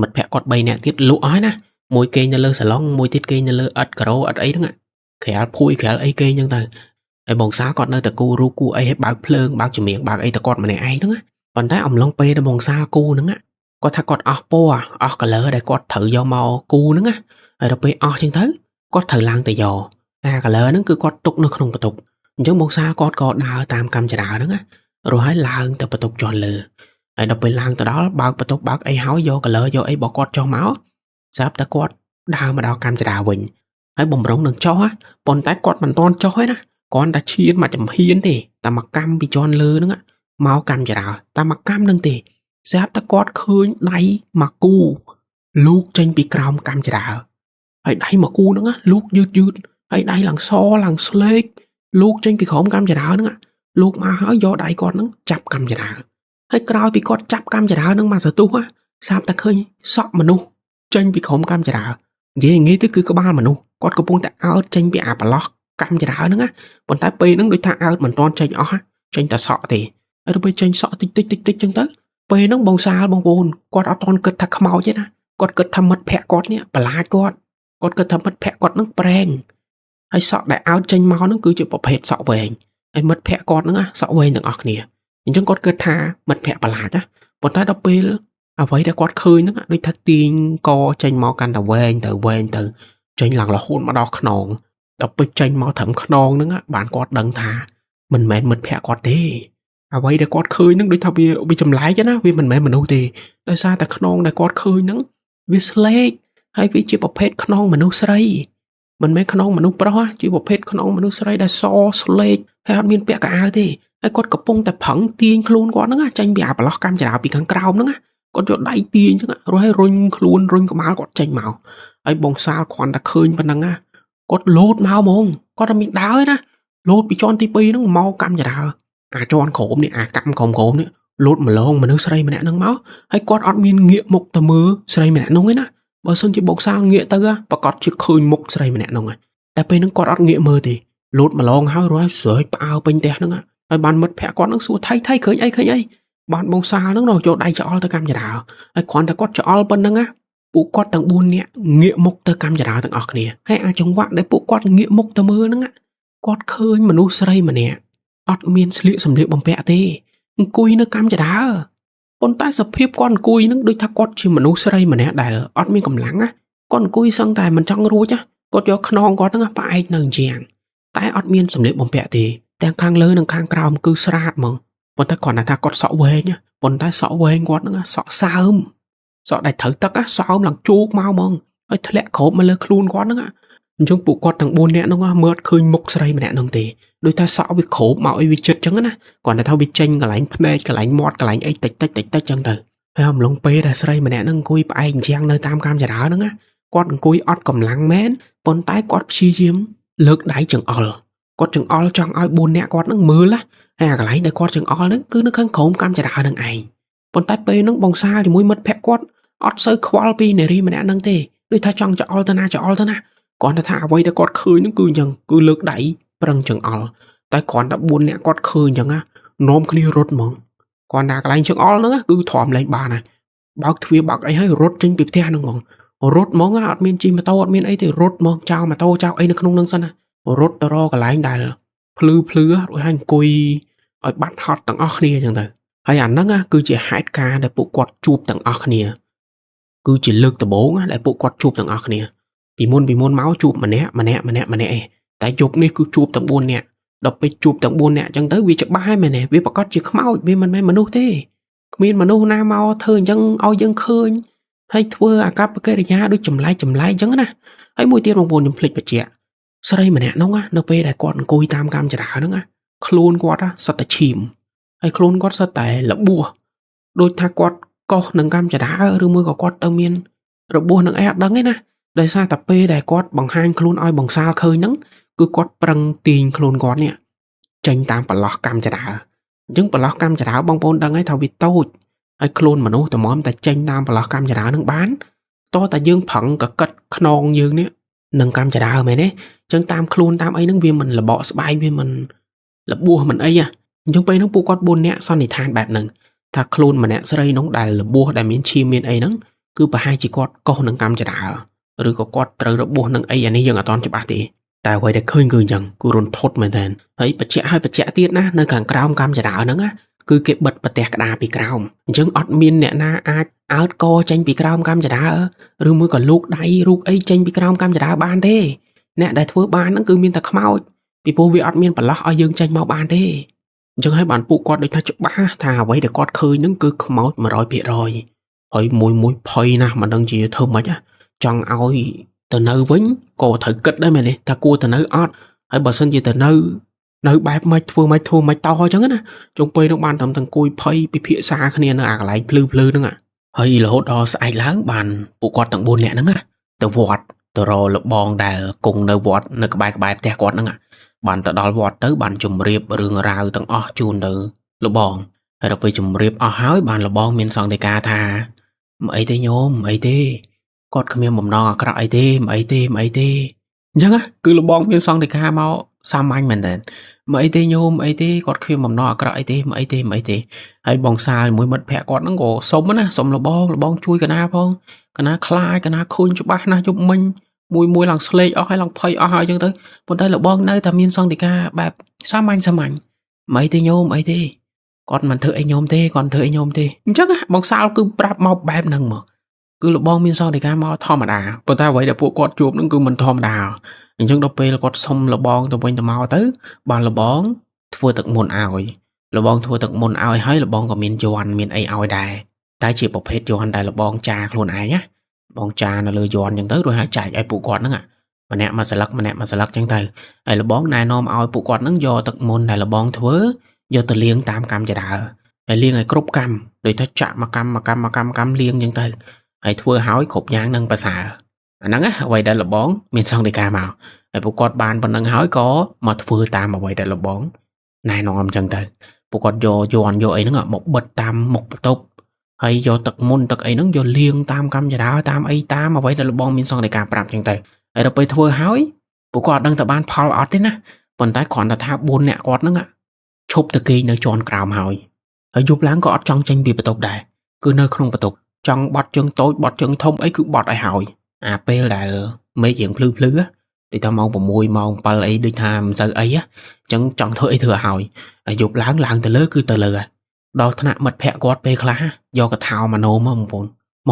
មិត្តភ័ក្តិគាត់3នាក់ទៀតលក់ហើយណាមួយគេងនៅលើសាឡុងមួយទៀតគេងនៅលើឥដ្ឋការ៉ូឥដ្ឋអីហ្នឹងក្រាលភួយក្រាលអីគេងអញ្ចឹងទៅហើយបងសាលគាត់នៅតែគូរូបគូអីឲ្យបើកភ្លើងបើកចម្រៀងបើកអីតែគាត់ម្នាក់ឯងហ្នឹងប៉ុន្តែអំឡុងពេលដែលបងសាលគូហ្នឹងគាត់ថាគាត់អស់ពណ៌អស់ color ដែលគាត់ត្រូវយកមកគូហ្នឹងហើយដល់ពេលអស់ចឹងទៅគាត់ត្រូវឡើងទៅយកអា color ហ្នឹងគឺគាត់ទុកនៅក្នុងបន្ទប់អញ្ចឹងបងសាលគាត់ក៏ដើរតាមកម្មចរាហ្នឹងរហូតឡើងទៅបន្ទប់ជាន់លើហើយដល់ពេលឡើងទៅដល់បើកបន្ទប់បើកអីហើយយក color យកអីរបស់គាត់ចុះមកស្រាប់តែគាត់ដើរមកដល់កម្មចរាវិញហើយបំរុងនឹងចុះប៉ុន្តែគាត់មិនទាន់ចុះទេណាគាត់តែឈានមកចំហៀនទេតែមកកម្មពីជាន់លើហ្នឹងមកកម្មចរាតែមកកម្មហ្នឹងទេស្រាប់តែគាត់ឃើញដៃមកគូលូកចេញពីក្រោមកម្មចរាហើយដៃមកគូហ្នឹងលូកយឺតហើយដៃឡើងសឡើងស្លេកលូកចេញពីក្រោមកម្មចរាហ្នឹងលូកមកហើយយកដៃគាត់ហ្នឹងចាប់កម្មចរាហើយក្រោយពីគាត់ចាប់កម្មចរាហ្នឹងមកសន្ទុះស្រាប់តែឃើញសក់មនុស្សចេញពីក្រោមកម្មចរានិយាយងាយទៅគឺក្បាលមនុស្សគាត់កំពុងតែអើតចេញពីអាប្រឡោះកម្មចរាហ្នឹងប៉ុន្តែពេលហ្នឹងដូចថាអើតមិនទាន់ចេញអស់ចេញតែសក់ទេហើយដល់ពេលចេញសក់តិចចឹងទៅពេលហ្នឹងបងសាលបងប្អូនគាត់អត់ទាន់គិតថាខ្មោចទេណាគាត់គិតថាមិត្តភ័ក្តិគាត់នេះបន្លាចគាត់គិតថាមិត្តភ័ក្តិគាត់ហ្នឹងប្រេងហើយសក់ដែលអោតចេញមកហ្នឹងគឺជាប្រភេទសក់វែងហើយមិត្តភ័ក្តិគាត់ហ្នឹងសក់វែងទាំងអស់គ្នាអញ្ចឹងគាត់គិតថាមិត្តភ័ក្តិបន្លាចណាប៉ុន្តែដល់ពេលអ្វីដែលគាត់ឃើញហ្នឹងដូចថាទាញកចេញមកកាន់តែវែងទៅចេញឡើងរហូតមកដល់ខ្នងដល់ពេលចេញមកត្រឹមខ្នងហ្នឹងបានគាត់ដឹងថាមិនមែនមិត្តភ័ក្តិគាត់ទេអ្វីដែលគាត់ឃើញហ្នឹងដូចថាវាចម្លែកណាវាមិនមែនមនុស្សទេដោយសារតែខ្នងដែលគាត់ឃើញហ្នឹងវាស្លេកហើយវាជាប្រភេទខ្នងមនុស្សស្រីមិនមែនខ្នងមនុស្សប្រុសជាប្រភេទខ្នងមនុស្សស្រីដែលសស្លេកហើយអត់មានពាក់កៅអៅទេហើយគាត់កំពុងតែប្រឹងទាញខ្លួនគាត់ហ្នឹងចេញពីអាប្រឡោះកម្មចរាពីខាងក្រោមហ្នឹងគាត់យកដៃទាញអញ្ចឹងរហូតរុញខ្លួនរុញក្បាលគាត់ចេញមកហើយបងសាលគ្រាន់តែឃើញប៉ុណ្ណឹងគាត់លោតមកហ្មងគាត់អត់មានដើរទេណាលោតពីជាន់ទី2ហ្នឹងមកកម្មចរាអាចន់ក្រោមនេះអាកម្មក្រោមនេះលោតម្លងមនុស្សស្រីម្នាក់ហ្នឹងមកហើយគាត់អត់មានងាកមុខទៅមើលស្រីម្នាក់នោះទេណា បើសិនជាបងសាលងាកទៅប្រកាសជាឃើញមុខស្រីម្នាក់ហ្នឹងតែពេលហ្នឹងគាត់អត់ងាកមើលទេលោតម្លងហើយរស់ស្រែកផ្អើពេញផ្ទះហ្នឹងហើយបានមិត្តភក្តិគាត់ហ្នឹងសួរថៃឃើញអីបានបងសាលហ្នឹងរកចូលដៃច្អល់ទៅកម្មចរាហើយគ្រាន់តែគាត់ច្អល់ប៉ុណ្្នឹងពួកគាត់ទាំង4នាក់ងាកមុខទៅកម្មចរាទាំងអស់គ្នាហើយអាចង្វាក់ដែលពួកគាត់ងាកមុខទៅមើលហ្នឹងគាត់ឃើញមនុស្សស្រីម្នាក់អត់មានស្លៀកសម្លៀកបំពាក់ទេអង្គុយនៅកម្មចរាប៉ុន្តែសភាពគាត់អង្គុយហ្នឹងដូចថាគាត់ជាមនុស្សស្រីម្នាក់ដែលអត់មានកម្លាំងគាត់អង្គុយសឹងតែមិនចង់រួចគាត់យកខ្នងគាត់ហ្នឹងផ្អែកនៅជាងតែអត់មានសម្លៀកបំពាក់ទេទាំងខាងលើនិងខាងក្រោមគឺស្រាតហ្មងប៉ុន្តែគាត់ថាគាត់សក់វែងប៉ុន្តែសក់វែងគាត់ហ្នឹងសក់សើមសក់ដែលត្រូវទឹកសើមឡើងជោកមកហ្មងហើយធ្លាក់គ្របមកលើខ្លួនគាត់ហ្នឹងអញ្ចឹងពួកគាត់ទាំង4នាក់ហ្នឹងមើលអត់ឃើញមុខស្រីម្នាក់ហ្នឹងទេដោយតែសក់វាគ្របមកឲ្យវាជិតអញ្ចឹងណាគាត់ថាវាចេញកន្លែងភ្នែកកន្លែងមាត់កន្លែងអីតិចអញ្ចឹងទៅហើយអំឡុងពេលដែលស្រីម្នាក់ហ្នឹងអង្គុយផ្អែកអញ្ចឹងនៅតាមកម្មចរាហ្នឹងគាត់អង្គុយអត់កម្លាំងមែនប៉ុន្តែគាត់ព្យាយាមលើកដៃចង្អុលគាត់ចង្អុលចង់ឲ្យ4នាក់គាត់ហ្នឹងមើលហើយកន្លែងដែលគាត់ចង្អុលហ្នឹងគឺនៅខាងក្រោមកម្មចរាហ្នឹងឯងប៉ុន្តែពេលហ្នឹងបងសាលជាមួយមិត្តភក្តិគាត់អត់សូវខ្វល់ពីនារីម្នាក់ហ្នឹងទេដូចថាចង់ចង្អុលទៅណាគាត់ថាអ្វីដែលគាត់ឃើញហ្នឹងគឺអញ្ចឹងគឺលើកដៃប្រឹងចង្អុលតែគ្រាន់តែ4នាក់គាត់ឃើញអញ្ចឹងនាំគ្នារត់ហ្មងគាត់ថាកន្លែងចង្អុលហ្នឹងគឺទ្រាំលែងបានបើកទ្វារបើកអីហើយរត់ចេញពីផ្ទះហ្នឹងហ្មងរត់ហ្មងអត់មានជិះម៉ូតូអត់មានអីទេរត់ហ្មងចោលម៉ូតូចោលអីនៅក្នុងហ្នឹងសិនរត់ទៅរកកន្លែងដែលភ្លឺរួចហើយអង្គុយឲ្យបាត់ហត់ទាំងអស់គ្នាអញ្ចឹងទៅហើយអាហ្នឹងគឺជាហេតុការណ៍ដែលពួកគាត់ជួបទាំងអស់គ្នាគឺជាលើកដំបូងដែលពួកគាត់ជួបទាំងអស់គ្នាពីមុនមកជួបម្នាក់ឯងតែយប់នេះគឺជួបទាំង4នាក់ដល់ពេលជួបទាំង4នាក់អញ្ចឹងទៅវាច្បាស់ហើយមែនទេវាប្រកាសជាខ្មោចវាមិនមែនមនុស្សទេគ្មានមនុស្សណាមកធ្វើអញ្ចឹងឲ្យយើងឃើញហើយធ្វើអាកប្បកិរិយាដូចចម្លែកអញ្ចឹងណាហើយមួយទៀតបងប្អូនខ្ញុំភ្លេចបញ្ជាក់ស្រីម្នាក់នោះនៅពេលដែលគាត់អង្គុយតាមកម្មចរាហ្នឹងខ្លួនគាត់សិតតែឈាមហើយខ្លួនគាត់សិតតែរបួសដូចថាគាត់កោសនឹងកម្មចរាឬមួយក៏គាត់ទៅមានរបួសនឹងអីអត់ដឹងទេណាដោយសារតែពេលដែលគាត់បង្ហាញខ្លួនឲ្យបងសាលឃើញហ្នឹងគឺគាត់ប្រឹងទាញខ្លួនគាត់នេះចេញតាមប្រឡោះកម្មចរាអញ្ចឹងប្រឡោះកម្មចរាបងប្អូនដឹងហើយថាវាតូចហើយខ្លួនមនុស្សតម្រាំតែចេញតាមប្រឡោះកម្មចរាហ្នឹងបានតោះតែយើងប្រឹងកកិតខ្នងយើងនេះនឹងកម្មចរាមែនទេអញ្ចឹងតាមខ្លួនតាមអីហ្នឹងវាមិនលបកស្បែកវាមិនរបួសមិនអីអញ្ចឹងពេលហ្នឹងពួកគាត់4នាក់សន្និដ្ឋានបែបហ្នឹងថាខ្លួនម្នាក់ស្រីនោះដែលរបួសដែលមានឈាមមានអីហ្នឹងគឺប្រហែលជាគាត់កុសនឹងកម្មចរាឬក៏គាត់ត្រូវរបួសនឹងអីអានេះយើងអត់ទាន់ច្បាស់ទេតែអ្វីដែលឃើញគឺអញ្ចឹងគឺរន្ធត់មែនតើហើយបច្ចៈទៀតណានៅខាងក្រោមកម្មចរាហ្នឹងគឺគេបិទប្រទេសក្តារពីក្រោមអញ្ចឹងអត់មានអ្នកណាអាចអើតកចេញពីក្រោមកម្មចរាឬមួយក៏លូកដៃរូបអីចេញពីក្រោមកម្មចរាបានទេអ្នកដែលធ្វើបានហ្នឹងគឺមានតែខ្មោចពីព្រោះវាអត់មានប្រឡោះឲ្យយើងចេញមកបានទេអញ្ចឹងហើយបានពួកគាត់ដូចថាច្បាស់ថាអ្វីដែលគាត់ឃើញហ្នឹងគឺខ្មោច 100% ហើយមួយភ័យណាស់មិនដឹងជាធ្វើម៉េចចង់ឲ្យទៅនៅវិញក៏ត្រូវគិតដែរមែនទេថាគួរទៅនៅអត់ហើយបើសិនជាទៅនៅបែបម៉េចធ្វើម៉េចតោះអញ្ចឹងណាចុងពេលនោះបានតាមទាំងគួយភ័យពិភាក្សាគ្នានៅអាកន្លែងភ្លឺហ្នឹងហើយរហូតដល់ស្អែកឡើងបានពួកគាត់ទាំង4នាក់ហ្នឹងទៅវត្តទៅរកលបងដែលគង់នៅវត្តនៅក្បែរផ្ទះគាត់ហ្នឹងបានទៅដល់វត្តទៅបានជម្រាបរឿងរ៉ាវទាំងអស់ជូនទៅលបងហើយដល់ពេលជម្រាបអស់ហើយបានលបងមានសង្កេតការថាមិនអីទេញោមមិនអីទេគាត់គ្មានបំណងអាក្រក់អីទេមិនអីទេអញ្ចឹងគឺលបងមានសង្កេតការមកសាមញ្ញមែនតើមិនអីទេញោមអីទេគាត់គ្មានបំណងអាក្រក់អីទេមិនអីទេហើយបងសាលជាមួយមិត្តភក្តិគាត់ហ្នឹងក៏សុំលបងជួយកណាផងកណាខ្លាចកណាឃើញច្បាស់ណាស់យប់មិញមួយឡើងស្លេកអស់ហើយឡើងភ័យអស់ហើយអញ្ចឹងទៅប៉ុន្តែលបងនៅតែមានសង្កេតការបែបសាមញ្ញមិនអីទេញោមអីទេគាត់មិនធ្វើអីញោមទេគាត់ធ្វើអីញោមទេអញ្ចឹងបងសាលគឺប្រាប់មកបែបហ្នឹងមកគឺលបងមានសង្កេតការមកធម្មតាប៉ុន្តែអ្វីដែលពួកគាត់ជួបហ្នឹងគឺមិនធម្មតាអញ្ចឹងដល់ពេលគាត់សុំលបងទៅវិញទៅមកទៅបានលបងធ្វើទឹកមុនឲ្យលបងធ្វើទឹកមុនឲ្យហើយលបងក៏មានយ័ន្តមានអីឲ្យដែរតែជាប្រភេទយ័ន្តដែលលបងចាខ្លួនឯងណាបងចានៅលើយ័ន្តអញ្ចឹងទៅរួចហើយចែកឲ្យពួកគាត់ហ្នឹងម្នាក់មួយស្លឹកអញ្ចឹងទៅហើយលបងណែនាំឲ្យពួកគាត់ហ្នឹងយកទឹកមុនដែលលបងធ្វើយកទៅលាងតាមកម្មចរាហើយលាងឲ្យគ្រប់កម្មដូចថាចាក់មកកម្មលាងអញ្ចឹងទៅហើយធ្វើឲ្យគ្រប់យ៉ាងនឹងប្រសើរអាហ្នឹងអ្វីដែលលបងមានសង្កេតការមកហើយពួកគាត់បានប៉ុណ្្នឹងហើយក៏មកធ្វើតាមអ្វីដែលលបងណែនាំអញ្ចឹងទៅពួកគាត់យកយ័ន្តយកអីហ្នឹងមកបិទតាមមុខបន្ទប់ ហើយយកទឹកមុនទឹកអីហ្នឹងយកលាងតាមកម្មចរាតាមអីតាមអ្វីដែលលោកបងមានសង្កេតការប្រាប់ចឹងទៅហើយដល់ពេលធ្វើហើយពួកគាត់អត់ដឹងថាបានផលអត់ទេណាប៉ុន្តែគ្រាន់តែថា4នាក់គាត់ហ្នឹងឈប់ទៅគេងនៅជាន់ក្រោមហើយយប់ឡើងក៏អត់ចង់ចេញពីបន្ទប់ដែរគឺនៅក្នុងបន្ទប់ចង់បត់ជើងតូចបត់ជើងធំអីគឺបត់ឲ្យហើយអាពេលដែលមេឃរៀងភ្លឺដូចថាម៉ោង6ម៉ោង7អីដូចថាមិនសូវអីអញ្ចឹងចង់ធ្វើអីធ្វើឲ្យហើយយប់ឡើងទៅលើគឺទៅលើដល់ថ្នាក់មិត្តភ័ក្ដិគាត់ពេលខ្លះយកកថាមកណូមមកបងប្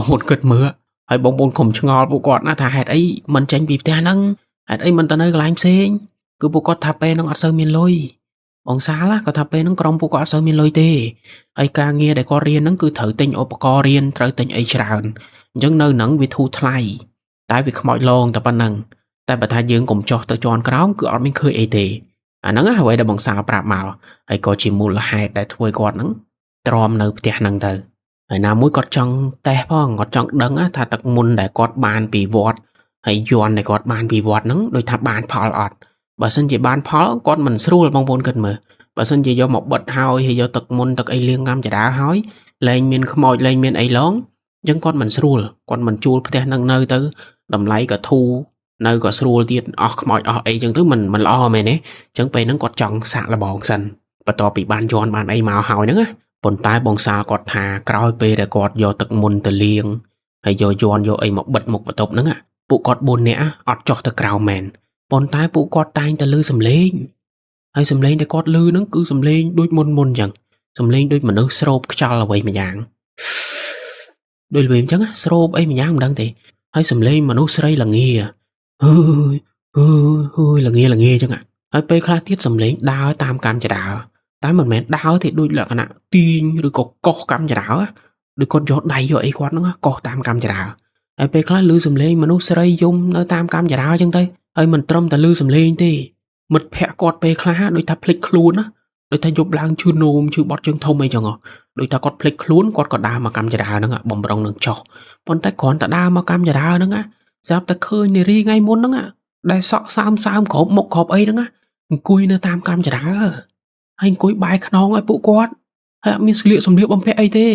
អូនគិតមើលហើយបងប្អូនកុំឆ្ងល់ពួកគាត់ណាថាហេតុអីមិនចេញពីផ្ទះហ្នឹងហេតុអីមិនទៅនៅកន្លែងផ្សេងគឺពួកគាត់ថាពេលហ្នឹងអត់សូវមានលុយបងសាលគាត់ថាពេលហ្នឹងក្រុមពួកគាត់អត់សូវមានលុយទេហើយការងារដែលគាត់រៀនហ្នឹងគឺត្រូវទិញឧបករណ៍រៀនត្រូវទិញអីច្រើនអញ្ចឹងនៅហ្នឹងវាធូរថ្លៃតែវាខ្មោចលងតែប៉ុណ្ណឹងតែបើថាយើងកុំចោះទៅជាន់ក្រោមគឺអត់មានឃើញអីទេអាហ្នឹងអ្វីដែលបងសាលប្រាប់មកហើយក៏ជាមូលហេតុដែលធ្វើឲ្យគាត់ហ្នឹងទ្រាំនៅផ្ទះហ្នឹងទៅហើយណាមួយគាត់ចង់តេស្តផងគាត់ចង់ដឹងថាទឹកមុនដែលគាត់បានពីវត្តហើយយន់ដែលគាត់បានពីវត្តហ្នឹងដូចថាបានផលអត់បើសិនជាបានផលគាត់មិនស្រួលបងប្អូនគិតមើលបើសិនជាយកមកបិទហើយយកទឹកមុនទឹកអីលាងកម្មចរាហើយលែងមានខ្មោចលែងមានអីឡងអញ្ចឹងគាត់មិនស្រួលគាត់មិនជួលផ្ទះហ្នឹងនៅទៅតម្លៃក៏ធូរនៅក៏ស្រួលទៀតអស់ខ្មោចអស់អីចឹងទៅមិនល្អមែនទេអញ្ចឹងពេលហ្នឹងគាត់ចង់សាក់លបងសិនបន្ទាប់ពីបានយន់បានអីមកហើយហ្នឹងណាប៉ុន្តែបងសាលគាត់ថាក្រោយពេលដែលគាត់យកទឹកមុនទៅលាងហើយយកយន់យកអីមកបិទមុខបន្ទប់ហ្នឹងពួកគាត់4នាក់អត់ចុះទៅក្រៅមែនប៉ុន្តែពួកគាត់តែងតែឮសំឡេងហើយសំឡេងដែលគាត់ឮហ្នឹងគឺសំឡេងដូចមុនអញ្ចឹងសំឡេងដូចមនុស្សស្រោបខ្យល់អ្វីម្យ៉ាងដូចល្វីអញ្ចឹងស្រោបអីម្យ៉ាងមិនដឹងទេហើយសំឡេងមនុស្សស្រីល្ងាហឺល្ងាអញ្ចឹងហើយពេលខ្លះទៀតសំឡេងដើរតាមកម្មចរាតែមិនមែនដើរទេដូចលក្ខណៈទាញឬក៏កោះកម្មចរាដូចគាត់យកដៃយកអីគាត់ហ្នឹងកោះតាមកម្មចរាហើយពេលខ្លះឮសំឡេងមនុស្សស្រីយំនៅតាមកម្មចរាអញ្ចឹងទៅហើយមិនត្រឹមតែឮសំឡេងទេមិត្តភ័ក្ដិគាត់ពេលខ្លះដូចថាភ្លេចខ្លួនណាដូចថាយប់ឡើងឈឺនោមឈឺបត់ជើងធំអីចឹងដូចថាគាត់ភ្លេចខ្លួនគាត់ក៏ដើរមកកម្មចរាហ្នឹងបំរុងនឹងចុះប៉ុន្តែគ្រាន់តែដើរមកកម្មចរាហ្នឹងស្រាប់តែឃើញនារីថ្ងៃមុនហ្នឹងដែលសក់សើមគ្រប់មុខគ្រប់អីហ្នឹងអង្គុយនៅតាមកម្មចរាហើយអង្គុយបាយខ្នងឲ្យពួកគាត់ហើយអត់មានស្លៀកសម្លៀកបំពាក់អីទេ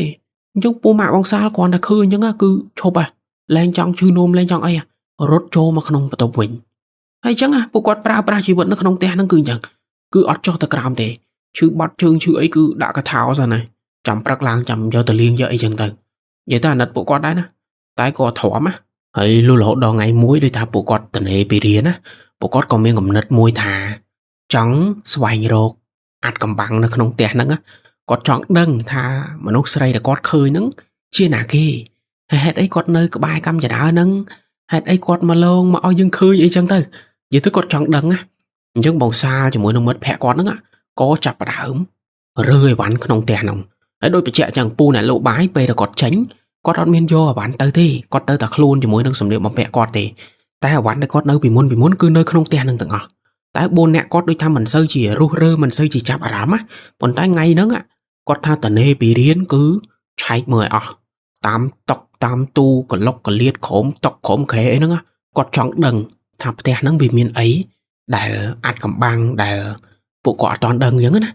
អញ្ចឹងពូម៉ាក់បងសាលគ្រាន់តែឃើញអញ្ចឹងគឺឈប់លែងចង់ឈឺនោមលែងចង់អីរត់ចូលមកក្នុងបន្ទប់វិញហើយអញ្ចឹងពួកគាត់ប្រើប្រាស់ជីវិតនៅក្នុងផ្ទះហ្នឹងគឺអញ្ចឹងគឺអត់ចុះទៅក្រោមទេឈឺបាត់ជើងឈឺអីគឺដាក់កថាសិនហើយចាំព្រឹកឡើងចាំយកទៅលាងយកអីចឹងទៅនិយាយទៅអាណិតពួកគាត់ដែរណាតែក៏ទ្រាំហើយលុះរហូតដល់ថ្ងៃមួយដូចថាពួកគាត់តនេពីរៀនណាពួកគាត់ក៏មានកំណត់មួយថាចង់ស្វែងរកអាចកំបាំងនៅក្នុងផ្ទះហ្នឹងគាត់ចង់ដឹងថាមនុស្សស្រីដែលគាត់ឃើញហ្នឹងជាណាគេហេតុអីគាត់នៅក្បែរកម្មចរាហ្នឹងហេតុអីគាត់មកលងមកឲ្យយើងឃើញអីចឹងទៅនិយាយទៅគាត់ចង់ដឹងណាអញ្ចឹងបងសាលជាមួយនឹងមិត្តភ័ក្ដិគាត់ហ្នឹងក៏ចាប់ផ្ដើមរើអីវ៉ាន់ក្នុងផ្ទះហ្នឹងហើយដូចបញ្ជាក់ចឹងពូអ្នកលោកបាយពេលដែលគាត់ចេញគាត់អត់មានយកអីវ៉ាន់ទៅទេគាត់ទៅតែខ្លួនជាមួយនឹងសម្លៀកបំពាក់គាត់ទេតែអីវ៉ាន់ដែលគាត់នៅពីមុនគឺនៅក្នុងផ្ទះហ្នឹងទាំងអស់តែ4នាក់គាត់ដូចថាមិនសូវជារុះរើមិនសូវជាចាប់អារម្មណ៍ប៉ុន្តែថ្ងៃហ្នឹងគាត់ថាតនេពីរៀនគឺឆែកមើលឲ្យអស់តាមតុកតាមទូកលុកកលៀតក្រោមតុកក្រោមក្រែអីហ្នឹងគាត់ចង់ដឹងថាផ្ទះហ្នឹងវាមានអីដែលអាចកំបាំងដែលពួកគាត់អត់ទាន់ដឹងអញ្ចឹងណា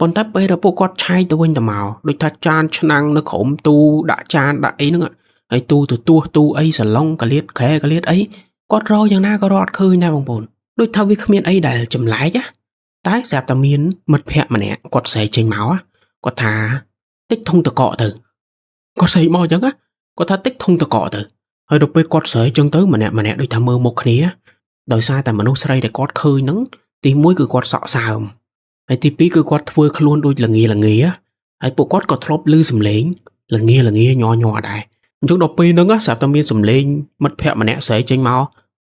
ប៉ុន្តែពេលដែលពួកគាត់ឆែកទៅវិញទៅមកដូចថាចានឆ្នាំងនៅក្រោមទូដាក់ចានដាក់អីហ្នឹងហើយទូទទួលទូអីសាឡុងកលៀតក្រែកលៀតអីគាត់រកយ៉ាងណាក៏រកអត់ឃើញដែរបងប្អូនដូចថាវាគ្មានអីដែលចម្លែកតែស្រាប់តែមានមិត្តភ័ក្ដិម្នាក់គាត់ស្រែកចេញមកគាត់ថាតិចធុងតកកទៅគាត់ស្រែកមកអញ្ចឹងគាត់ថាតិចធុងតកកទៅហើយដល់ពេលគាត់ស្រែកអញ្ចឹងទៅម្នាក់ដូចថាមើលមុខគ្នាដោយសារតែមនុស្សស្រីដែលគាត់ឃើញហ្នឹងទី1គឺគាត់សក់សើមហើយទី2គឺគាត់ធ្វើខ្លួនដូចល្ងាហើយពួកគាត់ក៏ធ្លាប់ឮសំឡេងល្ងាញ័រដែរអញ្ចឹងដល់ពេលហ្នឹងស្រាប់តែមានសំឡេងមិត្តភ័ក្ដិម្នាក់ស្រែកចេញមក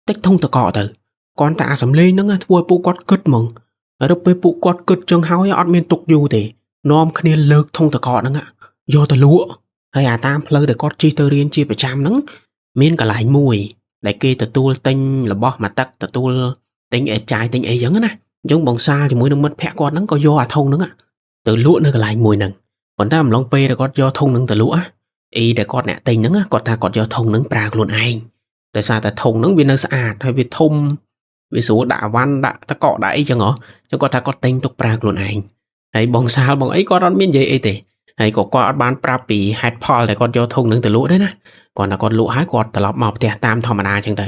តិចធុងតកកទៅគាត់តែអាសំឡេងហ្នឹងធ្វើឲ្យពួកគាត់គិតហ្មងហើយដល់ពេលពួកគាត់គិតចឹងហើយអត់មានទុកយូរទេនាំគ្នាលើកធុងតកកហ្នឹងយកទៅលក់ហើយអាតាមផ្លូវដែលគាត់ជិះទៅរៀនជាប្រចាំហ្នឹងមានកន្លែងមួយដែលគេទទួលទិញរបស់មកទឹកទទួលទិញអេចាយទិញអីចឹងណាអញ្ចឹងបងសាជាមួយនឹងមិត្តភ័ក្ដិគាត់ហ្នឹងក៏យកអាធុងហ្នឹងទៅលក់នៅកន្លែងមួយហ្នឹងប៉ុន្តែអំឡុងពេលដែលគាត់យកធុងហ្នឹងទៅលក់អីដែលគាត់អ្នកទិញហ្នឹងគាត់ថាគាត់យកធុងហ្នឹងប្រើខ្លួនឯងដោយសារតែធុងហ្នឹងវានៅស្អាតហើយវាធំវាស្រួលដាក់វ៉ាន់ដាក់តកដាក់អីចឹងហ៎ចឹងគាត់ថាគាត់ទិញទុកប្រើខ្លួនឯងហើយបងសាលបងអីគាត់អត់មាននិយាយអីទេ ហើយក៏គាត់អត់បានប្រាប់ពីហេតុផលដែលគាត់យកធុងនឹងទៅលក់ដែរណាគាត់ថាគាត់លក់ហើយគាត់ត្រឡប់មកផ្ទះតាមធម្មតាអញ្ចឹងទៅ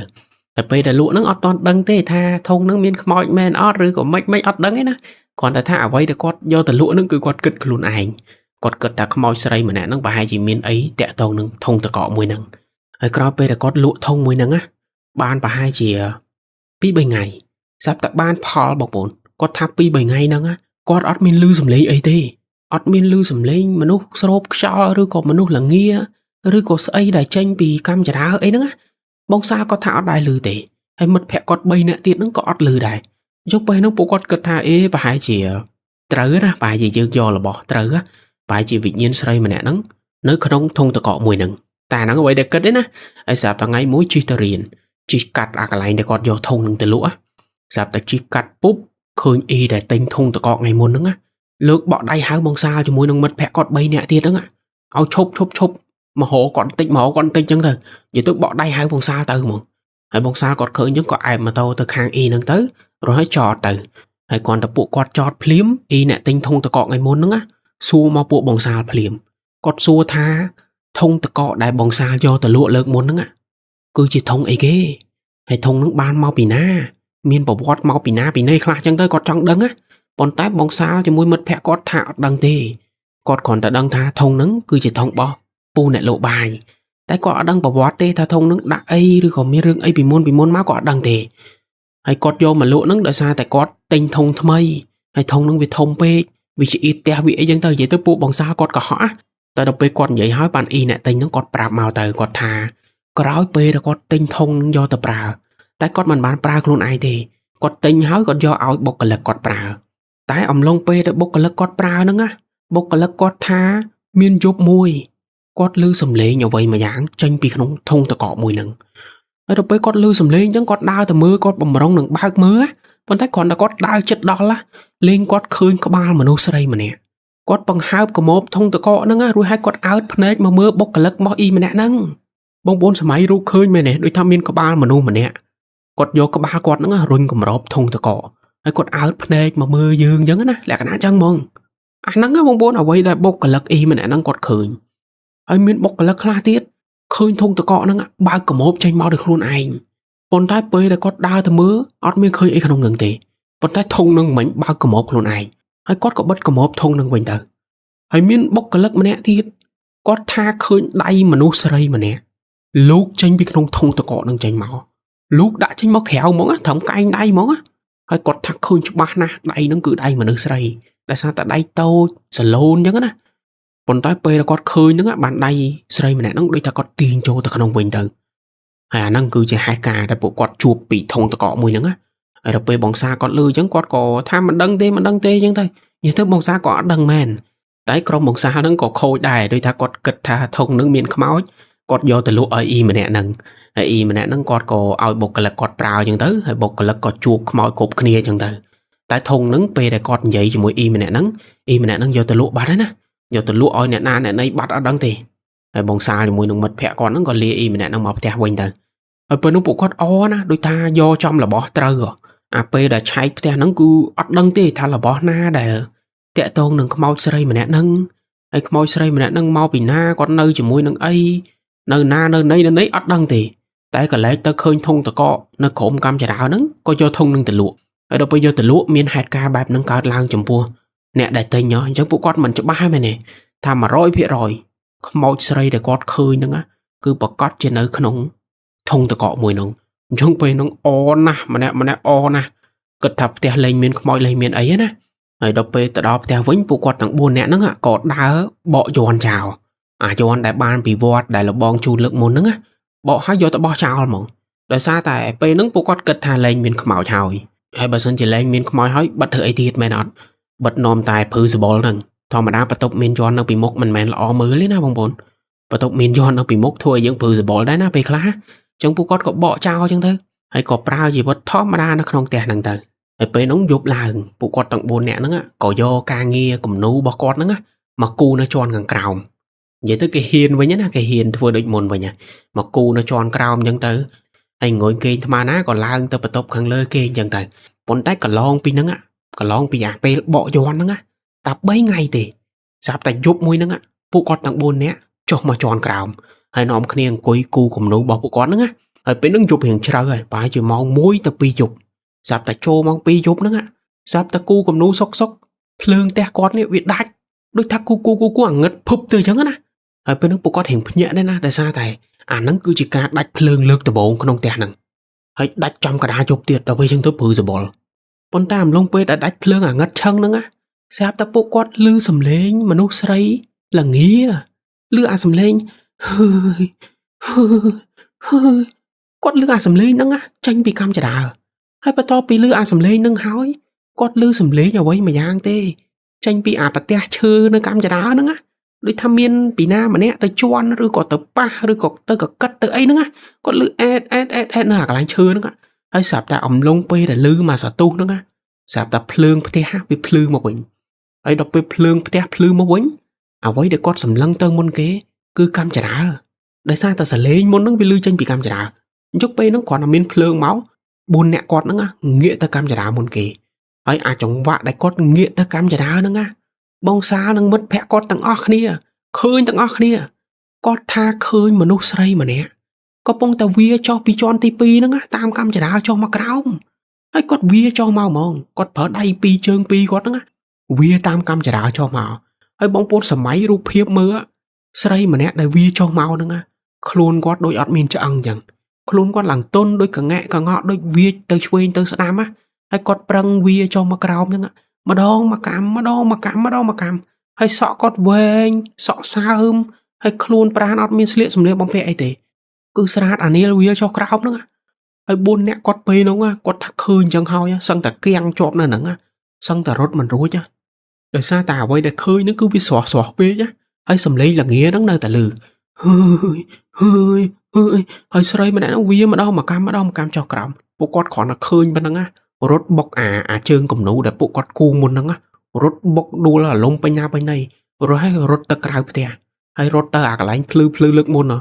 តែពេលដែលលក់ហ្នឹងអត់ទាន់ដឹងទេថាធុងហ្នឹងមានខ្មោចមែនអត់ឬក៏មិនអត់ដឹងទេណាគាត់តែថាអ្វីដែលគាត់យកទៅលក់ហ្នឹងគឺគាត់គិតខ្លួនឯងគាត់គិតថាខ្មោចស្រីម្នាក់ហ្នឹងប្រហែលជាមានអីតាក់ទងនឹងធុងតកកមួយហ្នឹងហើយក្រោយពេលដែលគាត់លក់ធុងមួយហ្នឹងណាបានប្រហែលជា2-3ថ្ងៃស្រាប់តែបានផលបងប្អូនគាត់ថា2-3ថ្ងៃហ្នឹងគាត់អត់មានឮសំឡេងអីទេអត់មានឮសំឡេងមនុស្សស្រូបខ្យល់ឬក៏មនុស្សល្ងាឬក៏ស្អីដែលចេញពីកម្មចរាអីហ្នឹងបងសាលគាត់ថាអត់ដែរឮទេហើយមិត្តភក្តិគាត់3នាក់ទៀតហ្នឹងក៏អត់ឮដែរអញ្ចឹងពេលហ្នឹងពួកគាត់គិតថាប្រហែលជាត្រូវណាប្រហែលជាយើងយករបស់ត្រូវប្រហែលជាវិញ្ញាណស្រីម្នាក់ហ្នឹងនៅក្នុងធុងតកកមួយហ្នឹងតែហ្នឹងអ្វីដែលគិតទេណាហើយស្រាប់តែថ្ងៃមួយជិះទៅរៀនជិះកាត់អាកន្លែងដែលគាត់យកធុងហ្នឹងទៅលក់ស្រាប់តែជិះកាត់ពុបឃើញដែលទិញធុងតកកថ្ងៃមុនហ្នឹងលើកបក់ដៃហៅបងសាលជាមួយនឹងមិត្តភក្តិគាត់3នាក់ទៀតហ្នឹងឲ្យឈប់មហោគាត់បន្តិចចឹងទៅនិយាយទៅបក់ដៃហៅបងសាលទៅហ្មងហើយបងសាលគាត់ឃើញចឹងក៏អែបម៉ូតូទៅខាងហ្នឹងទៅរហូតចតទៅហើយគាត់ទៅពួកគាត់ចតភ្លាមអ្នកទិញធុងតកកថ្ងៃមុនហ្នឹងសួរមកពួកបងសាលភ្លាមគាត់សួរថាធុងតកកដែលបងសាលយកទៅលក់លើកមុនហ្នឹងគឺជាធុងអីគេហើយធុងហ្នឹងបានមកពីណាមានប្រវត្តិមកពីណាពីណីខ្លះចឹងទៅគាត់ចង់ដឹងប៉ុន្តែបងសាលជាមួយមិត្តភក្តិគាត់ថាអត់ដឹងទេគាត់គ្រាន់តែដឹងថាធុងហ្នឹងគឺជាធុងបោះពូអ្នកលក់បាយតែគាត់អត់ដឹងប្រវត្តិទេថាធុងហ្នឹងដាក់អីឬក៏មានរឿងអីពីមុនមកគាត់អត់ដឹងទេហើយគាត់យកមកលក់ហ្នឹងដោយសារតែគាត់ទិញធុងថ្មីហើយធុងហ្នឹងវាធំពេកវាឆ្អៀតផ្ទះវាអីចឹងទៅនិយាយទៅពួកបងសាលគាត់កុហកតែដល់ពេលគាត់និយាយហើយបានអ្នកទិញហ្នឹងគាត់ប្រាប់មកទៅគាត់ថាក្រោយពេលដែលគាត់ទិញធុងហ្នឹងយកទៅប្រើតែគាត់មិនបានប្រើខ្លួនឯងទេគាត់ទិញហើយគាត់យកឲ្យបុគ្គលិកគាត់ប្រើតែអំឡុងពេលដែលបុគ្គលិកគាត់ប្រើហ្នឹងបុគ្គលិកគាត់ថាមានយប់មួយគាត់ឮសំឡេងអ្វីមួយយ៉ាងចេញពីក្នុងធុងតកកមួយហ្នឹងហើយដល់ពេលគាត់ឮសំឡេងអញ្ចឹងគាត់ដើរទៅមើលគាត់បំរុងនឹងបើកមើលប៉ុន្តែគ្រាន់តែគាត់ដើរជិតដល់លេងគាត់ឃើញក្បាលមនុស្សស្រីម្នាក់គាត់បង្ហើបកម៉ូបធុងតកកហ្នឹងរួចហើយគាត់អើតភ្នែកមកមើលបុគ្គលិករបស់ម្នាក់ហ្នឹងបងប្អូនសម័យរូបឃើញមែនទេដូចថាមានក្បាលមនុស្សម្នាក់គាត់យកក្បាលគាត់ហ្នឹងរុញកម្របធុងតកកហើយគាត់អើតភ្នែកមកមើលយើងអញ្ចឹងណាលក្ខណៈអញ្ចឹងហ្មងអាហ្នឹងបងប្អូនអ្វីដែលបុគ្គលិកម្នាក់ហ្នឹងគាត់ឃើញហើយមានបុគ្គលិកខ្លះទៀតឃើញធុងតកកហ្នឹងបើកកម៉ូបចេញមកដោយខ្លួនឯងប៉ុន្តែពេលដែលគាត់ដើរទៅមើលអត់មានឃើញអីក្នុងហ្នឹងទេប៉ុន្តែធុងហ្នឹងមិនបើកកម៉ូបខ្លួនឯងហើយគាត់ក៏បិទកម៉ូបធុងហ្នឹងវិញទៅហើយមានបុគ្គលិកម្នាក់ទៀតគាត់ថាឃើញដៃមនុស្សស្រីម្នាក់លោកចេញពីក្នុងធុងតកកហ្នឹងចេញមកលោកដាក់ចេញមកក្រៅហ្មងត្រឹមកែងដៃហ្មងហើយគាត់ថាឃើញច្បាស់ណាស់ដៃហ្នឹងគឺដៃមនុស្សស្រីដែលសារតែដៃតូចសឡូនអញ្ចឹងណាប៉ុន្តែពេលគាត់ឃើញហ្នឹងបានដៃស្រីម្នាក់ហ្នឹងដូចថាគាត់ទាញចូលទៅក្នុងវិញទៅហើយអាហ្នឹងគឺជាហេតុការណ៍ដែលពួកគាត់ជួបពីធុងតកកមួយហ្នឹងហើយដល់ពេលបងសាគាត់លឺអញ្ចឹងគាត់ក៏ថាមិនដឹងទេអញ្ចឹងទៅនិយាយទៅបងសាក៏អត់ដឹងមែនតែក្រុមបងសាហ្នឹងក៏ខូចដែរដោយថាគាត់គិតថាធុងហ្នឹងមានខ្មោចគាត់យកទៅលក់ឲ្យម្នាក់ហ្នឹងហើយម្នាក់ហ្នឹងគាត់ក៏ឲ្យបុគ្គលិកគាត់ប្រើអញ្ចឹងទៅហើយបុគ្គលិកក៏ជួបខ្មោចគ្រប់គ្នាអញ្ចឹងទៅតែធុងហ្នឹងពេលដែលគាត់និយាយជាមួយម្នាក់ហ្នឹងយកទៅលក់បាត់ហើយណាយកទៅលក់ឲ្យអ្នកណាអ្នកណីបាត់អត់ដឹងទេហើយបងសាជាមួយនឹងមិត្តភក្តិគាត់ហ្នឹងក៏លាម្នាក់ហ្នឹងមកផ្ទះវិញទៅហើយពេលនោះពួកគាត់ណាដូចថាយកចំរបស់ត្រូវអាពេលដែលឆែកផ្ទះហ្នឹងគឺអត់ដឹងទេថារបស់ណាដែលតាក់ទងនឹងខ្មោចស្រីម្នាក់ហ្នឹងហើយខ្មោចស្រីម្នាក់ហ្នឹងមកពីណាគាត់នៅជាមួយនឹងអីនៅណានៅណីអត់ដឹងទេតែកលែកទៅឃើញធុងតកកនៅក្រុមកម្មចរាហ្នឹងក៏យកធុងនឹងទៅលក់ហើយដល់ពេលយកទៅលក់មានហេតុការណ៍បែបហ្នឹងកើតឡើងចំពោះអ្នកដែលទិញអញ្ចឹងពួកគាត់មិនច្បាស់ហ្នឹងមែនទេថា 100% ខ្មោចស្រីដែលគាត់ឃើញហ្នឹងគឺប្រកាសជានៅក្នុងធុងតកកមួយហ្នឹងអញ្ចឹងពេលហ្នឹងណាស់ម្នាក់ណាស់គិតថាផ្ទះលេងមានខ្មោចលេងមានអីណាហើយដល់ពេលទៅដល់ផ្ទះវិញពួកគាត់ទាំង4នាក់ហ្នឹងក៏ដើរបកយ័ន្តចោលយ័ន្តដែលបានពីវត្តដែលលបងជូនលើកមុនហ្នឹងបកហើយយកទៅបោះចោលហ្មងដោយសារតែពេលហ្នឹងពួកគាត់គិតថាលេងមានខ្មោចហើយបើសិនជាលេងមានខ្មោចហើយបិទធ្វើអីទៀតមែនអត់បិទនាំតែព្រឺសបល់ហ្នឹងធម្មតាបន្ទប់មានយ័ន្តនៅពីមុខមិនមែនល្អមើលទេណាបងប្អូនបន្ទប់មានយ័ន្តនៅពីមុខធ្វើឲ្យយើងព្រឺសបល់ដែរណាពេលខ្លះអញ្ចឹងពួកគាត់ក៏បកចោលអញ្ចឹងទៅហើយក៏ប្រើជីវិតធម្មតានៅក្នុងផ្ទះហ្នឹងទៅហើយពេលហ្នឹងយប់ឡើងពួកគាត់ទាំង4នាក់ហ្នឹងក៏យកការងារគំនូរបស់គាត់ហ្នឹងមកគូនៅជាន់ខាងក្រោមនិយាយទៅគេហ៊ានវិញណាគេហ៊ានធ្វើដូចមុនវិញមកគូនៅជាន់ក្រោមអញ្ចឹងទៅហើយងុយគេងថ្មណាក៏ឡើងទៅបន្ទប់ខាងលើគេអញ្ចឹងទៅប៉ុន្តែកន្លងពីអាពេលបកយ័ន្តហ្នឹងតែ3ថ្ងៃទេ Sạp tại giúp mùi nâng á, phụ quát tăng bôn nè, cho mà tròn cào. Hay nóm khá niên cúi cú cầm nụ bỏ phụ quát nâng á. Hay bên nâng giúp hiện trao rồi, bà chỉ mong mùi ta pi giúp. Sạp tại chô mong pi giúp nâng á. Sạp ta cú cầm nụ sốc sốc. Plương tè quát nè việc đạch. Đôi thác cú ngất phụp từ chẳng á. Hay bên nâng phụ quát hiện nhẹ đây nè, tại sao tại nâng cứ chỉ ca đạch plương lược tà bồn con nông tè nâng. Hay đạch trong cả đá chụp tiệt đâu bây chân tôi bự rồi bỏ. Bọn ta lông bê đã đạch plương ngất chân nâng á. Sạp ta phụ quát lư sầm lên mà nụ sấy là nghĩa. Lư sầm lên. Hơi. Quát lư sầm lên nâng á. Chanh bị cam chả đà. Hay bà to bị lư sầm lên nâng hói. Quát lư sầm lên nhà quấy mà giang tê. Chanh bị bà tè chơ nâng cam chả đà nâng á. Rồi tham miên bị na mà nè tới chuan rồi có tới pa rồi có tới cắt tới ấy nâng á. Quát lư ết nâng cả lánh chơ nâng á. Hay sạp ta lông bê đã lư mà sở tu nâng á. Sạp ta plương bà tè bị plương mà quỳnh. Hay đọc bê plương bà tè plương mà quỳnh. Vậy để quát sầm lăng tơn môn kế. Cứ cam chả đà. Đại sao ta sẽ lên môn nâng bị lư chanh bị cam chả đà. Chúc bê nó còn là miên plương máu. Buồn nẹ quát nâng á. Nghĩa ta cam chả đà môn kế. Hay chồng vạ đại quát nghĩa ta cam chả đà nâng á. Bông xa nâng mất phẹ quát tăng ọc nè. Khơi tăng ọc nè. Quát tha khơi mà nô srei mà nè. Có bông ta vía cho pi chon ti pi nâng á. Tam cam chả đà cho mà krao. Hay quát vía cho mau mong. Quát phở đầy pi chơn pi quát nâng á. Vía tam cam chả đà cho mau. Hay bông bốt sầm máy rụp hiếp mưa á. Srei mà nè đại vía cho mau nâng á. Khluôn quát đôi ọt miên cho ăn chẳng. Khluôn quát làng tôn đôi cả ngẹ cả ngọ đôi vía tới chuên tới sạ đám á. Hay quát prăng vía cho mà krao nâng á. Mà đong mà cam. Hay sọ quát vênh, sọ xa hâm. Hay khluôn pran ọt miên sliệ sầm lệ bóng phê ấy tế. Cứ srat anil vía cho krao nâng á. Hay buôn nẹ quát bê nông á. Quát thắc khơi chẳng hoi á. Sang ta kiang chọp nè nâng á. Sang ta rốt mình rối chá. Đời xa ta vậy để khơi nó cứ bị xóa bê chá. Hay sầm lê là nghĩa đắng nơi ta lừ. Hơi. Hay srei mà nè nó vía mà đâu mà cam cho krao. Bộ quát khó là khơi mà nâng á. Rốt bọc chương cầm nụ để bộ quát cu môn nâng á. Rốt bọc đua là lông bên nhà bên này. Rồi hay rốt ta krao bê hay rốt ta cả lánh plư lực môn nè.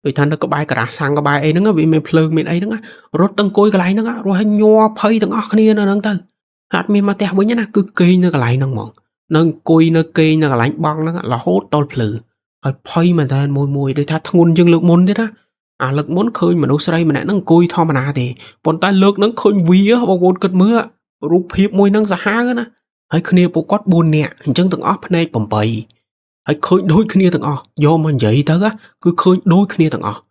Vì thân nó có bài cả sang có bài ấy nâng á. Vì mình plư mình ấy nâng á. Rốt tăng côi cái lánh nâng á. Rồi hay nhòa phây tăng ọc nè nâng ta. Hát mình mà tè với nhá nè. Cứ kê nâng cái lánh nâng mong. Nâng côi nâng kê nâng cái lánh băng nâng á. Là hốt tol plư. Hay phây mà ta mùi để ta thằng dương lực môn thế đó. Lực muốn khơi mà nó srei mà nè nâng côi thò mà nà thì. Bọn ta lực nâng khơi vía bao bồn cất mưa. Rụp hiếp môi nâng ra há á. Hay khơi bộ quát buồn nè. Hình chân tầng ọc này bầm bầy. Hay khơi đôi khơi tầng ọc. Do mà vậy tớ á. Cứ khơi đôi khơi tầng ọc.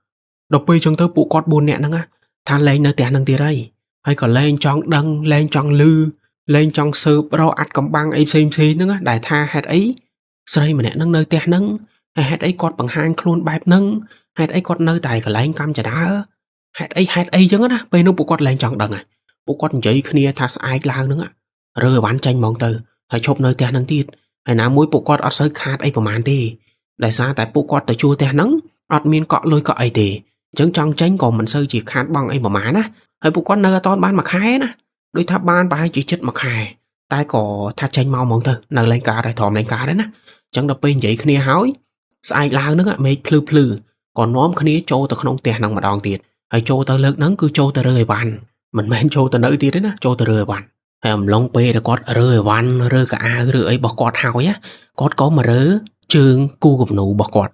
Đọc bây chân tớ bộ quát buồn nè nâng á. Than lên nơi tè nâng tìa đây. Hay còn lên chọn đăng, lên chọn lư. Lên chọn sơ bro ạt cầm băng ấy xem nâng á. Đại tha hạt ấy. Srei mà nè nâng nơi tè nâng. Hạt ấy quát bằng hàng khôn bạp nâng. Hạt ấy quát nơi tài cả lên cam chả đá. Hạt ấy chẳng á. Bây nó bộ quát lên chọn đăng à. Bộ quát giấy khnia thas ai lao nâng á. Rơi bán chanh mong tờ. Hãy chụp nơi tè nâng tiết. Hãy ná mối bộ quát ọt sới khát ấy vào màn tì. Đại xa tại bộ quát tờ chua tè nâng. ọt miên cọ lôi cọ ấy tì. Chẳng trong chanh còn mình sơi chỉ khát bằng ấy vào màn á. Hãy bộ quát nơi tón bán mà khai á. Đôi tháp bán bà chỉ chất mà khai. Tai có thắt chanh mau mong tờ. Nơi lên cá đại thòm lên cá đấy ná. Chẳng đập bên giấy khnia hói. Sai lao nâng á. Mê plư. Còn nóm khnia chô tờ không tè nâng mà đòn tiết. Hãy chô tờ lực nâng cứ chô tờ rơi bàn. Mình men chô tờ nỡ tiết đấy ná. Chô tờ rơi bàn. Lông bê đã quát rơi văn rơi cả rơi ấy bọc quát hào á. Quát có mà rớ chương cu cầm nụ bọc quát.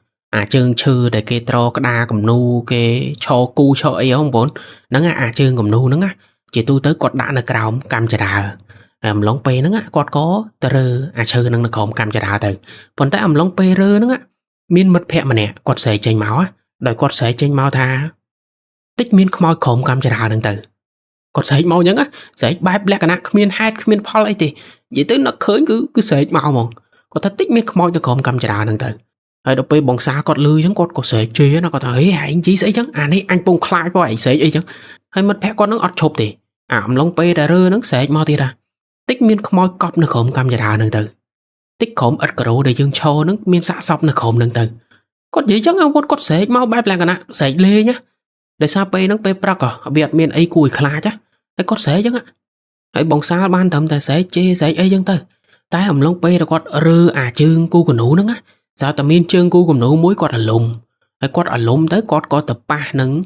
Chương chư để kê trò cái đa cầm nụ kê cho cu cho ấy không bốn. Nâng chương cầm nụ nâng á. Chỉ tu tới quát đã nâng krao cam chà đà. Lông bê nâng á quát có tờ rơ chư nâng nâng khổng cam chà đà từ. Phần tay lông bê rơ nâng á. Miên mật phẹ mà nè quát xế chênh máu á. Đòi quát xế chênh máu tha. Tích miên khmoi khổng cam chà đà nâng từ. Còn sạch màu nhắn á. Sạch bạp lẹ cả nạc khmiên hát khmiên phó lấy thì. Vậy tới nó khơi cứ sạch màu mong. Có ta tích miên khmoi cho khổng cầm chả đà nâng tới. Hay đọc bê bóng xa cọt lư chẳng có sạch chê nó có ta ấy anh chí sấy chẳng. Này anh bông khai bó ấy sấy ấy chẳng. Hay mất phép con nâng ọt chộp thì. Lông bê đã rơ nâng sạch màu thì ra. Tích miên khmoi cọp nâng khổng cầm chả đà nâng tới. Tích khổng ớt cờ để dương cho nâng miên xạ sọc nâng khổng nâng tới. Có gì chẳng không có sạch màu bạp lẹ cả nạc sạch lê nhá. Để sao bê nâng bê bạc à. Biệt miên ấy cùi khá chá. Hãy có sẻ chẳng á. Hãy bóng xa ban thầm ta sẽ chê sẻ ấy chẳng tơ. Tái lông bê đã quát rư chương cu cầm nụ nâng á. Sao ta miên chương cu cầm nụ mối quát lùm. Hãy quát lùm tới quát có tập ba nâng.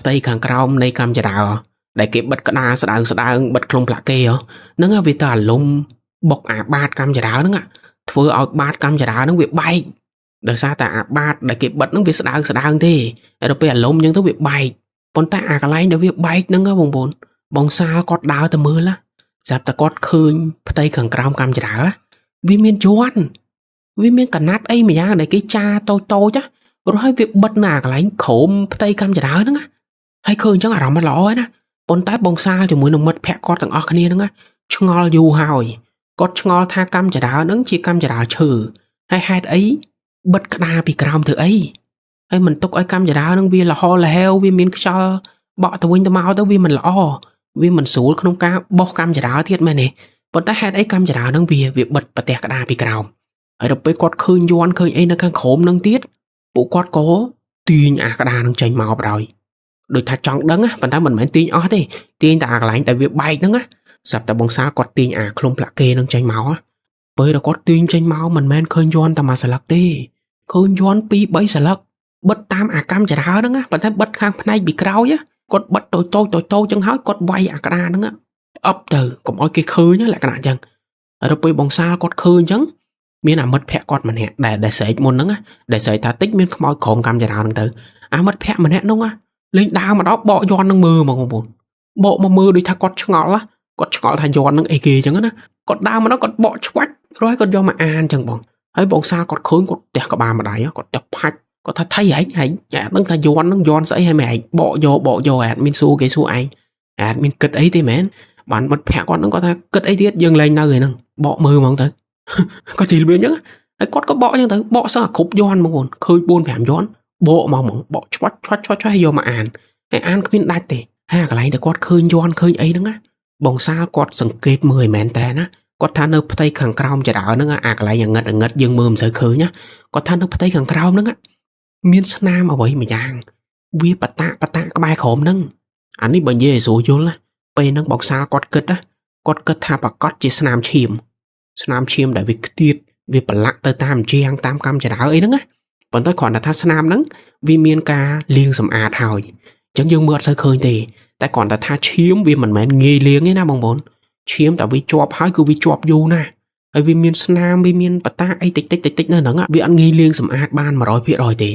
Tây kháng krao này cam chà đào. Đại kịp bật cả đá sạ đào bật không lạ kê. Nâng á vì ta lùm bọc bát cam chà đào nâng á. ធ្វើឲ្យបាតកម្មចរានឹងវាបែកដោយសារតែអាបាតដែលគេបិទនឹងវាស្ដើងទេហើយដល់ពេលអាលុំអញ្ចឹងទៅវាបែកប៉ុន្តែអាកន្លែងដែលវាបែកហ្នឹងបងប្អូនបងសាលគាត់ដើរទៅមើលស្រាប់តែគាត់ឃើញផ្ទៃខាងក្រោមកម្មចរាវាមានយ័ន្តវាមានកណាត់អីម្យ៉ាងដែលគេចាតូចព្រោះឲ្យវាបិទនៅអាកន្លែងក្រោមផ្ទៃកម្មចរាហ្នឹងហើយឃើញអញ្ចឹងអារម្មណ៍ល្អហើយណាប៉ុន្តែបងសាលជាមួយនឹងមិត្តភក្តិគាត់ទាំងអស់គ្នាហ្នឹងឆ្ងល់យូរហើយគាត់ឆ្ងល់ថាកម្មចរាហ្នឹងជាកម្មចរាឈើហើយហេតុអីបិទក្តារពីក្រោមធ្វើអីហើយមិនទុកឲ្យកម្មចរាហ្នឹងវាលហលហែវវាមានខ្យល់បក់ទៅវិញទៅមកទៅវាមិនល្អវាមិនស្រួលក្នុងការបោះកម្មចរាទៀតមែនទេប៉ុន្តែហេតុអីកម្មចរាហ្នឹងវាបិទប្រទេសក្តារពីក្រោមហើយដល់ពេលគាត់ឃើញយ័ន្តឃើញអីនៅខាងក្រោមហ្នឹងទៀតពួកគាត់ក៏ទាញអាក្តារហ្នឹងចេញមកបដ ாய் ដូចថាចង់ដឹងប៉ុន្តែមិនមែនទាញអស់ទេទាញតែអាកន្លែងដែលវាបែកហ្នឹងស្រាប់តែបងសាលគាត់ទាញអាឃ្លុំផ្លាក់គេហ្នឹងចេញមកពេលដែលគាត់ទាញចេញមកមិនមែនឃើញយ័ន្តតែមួយស្លឹកទេឃើញយ័ន្ត 2-3 ស្លឹកបិទតាមអាកម្មចរាហ្នឹងប៉ុន្តែបិទខាងផ្នែកពីក្រោយគាត់បិទតូចចឹងហើយគាត់វាយអាក្តារហ្នឹងផ្អឹបទៅកុំឲ្យគេឃើញលក្ខណៈអញ្ចឹងហើយដល់ពេលបងសាលគាត់ឃើញអញ្ចឹងមានអាមិត្តភ័ក្តិគាត់ម្នាក់ដែលស្រែកមុនហ្នឹងដែលស្រែកថាតិចមានខ្មោចក្រោមកម្មចរាហ្នឹងទៅអាមិត្តភ័ក្តិម្នាក់ហ្នឹងលេងដើរមកដល់បកយ័ន្តនឹងមើលមកបងប្អូនបកមកមើលដូចថាគាត់ឆ្ងល់ថាយ័ន្តនឹងអីគេអញ្ចឹងណាគាត់ដើរមកដល់គាត់បកឆ្វាច់រយគាត់យកមកអានអញ្ចឹងបងហើយបងសាលគាត់ឃើញគាត់ផ្ទះក្បាលម្ដាយគាត់ទៅផាច់គាត់ថាថៃហែងដឹងថាយ័ន្តនឹងយ័ន្តស្អីហើយមិនហែងបកយកអត់មានសួរគេសួរឯងអត់មានគិតអីទេមែនបានមិត្តភ័ក្តិគាត់នឹងគាត់ថាគិតអីទៀតយើងលែងនៅឯហ្នឹងបកមើលហ្មងទៅគាត់ទីលឿនអញ្ចឹងហើយគាត់ក៏បកអញ្ចឹងទៅបកសោះគ្រប់យ័ន្តបងប្អូនឃើញ 4-5 យ័ន្តបកមកហ្មងបកឆ្វាច់ឲ្យយកមកអានហើយអានគ្មានដាច់ទេហើយកន្លែងដែលគាត់ឃើញយ័ន្តឃើញអីហ្នឹងបងសាលគាត់សង្កេតមើលមែនតើណាគាត់ថានៅផ្ទៃខាងក្រោមចរាហ្នឹងអាកន្លែងងឹតយើងមើលមិនសូវឃើញណាគាត់ថានៅផ្ទៃខាងក្រោមហ្នឹងមានស្នាមអ្វីមួយយ៉ាងវាបតាក្បែរក្រោមហ្នឹងអានេះបើនិយាយឲ្យស្រួលយល់ណាពេលហ្នឹងបងសាលគាត់គិតថាប្រកាសជាស្នាមឈាមដែលវាខ្ទាតវាប្រឡាក់ទៅតាមជាងតាមកម្មចរាអីហ្នឹងណាប៉ុន្តែគ្រាន់តែថាស្នាមហ្នឹងវាមានការលាងសម្អាតហើយអញ្ចឹងយើងមើលអត់សូវឃើញទេតែគ្រាន់តែថាឈាមវាមិនមែនងាយលាងទេណាបងប្អូនឈាមតែវាជាប់ហើយគឺវាជាប់យូរណាស់ហើយវាមានស្នាមវាមានបតាអីតិចនៅហ្នឹងវាអត់ងាយលាងសម្អាតបាន 100% ទេ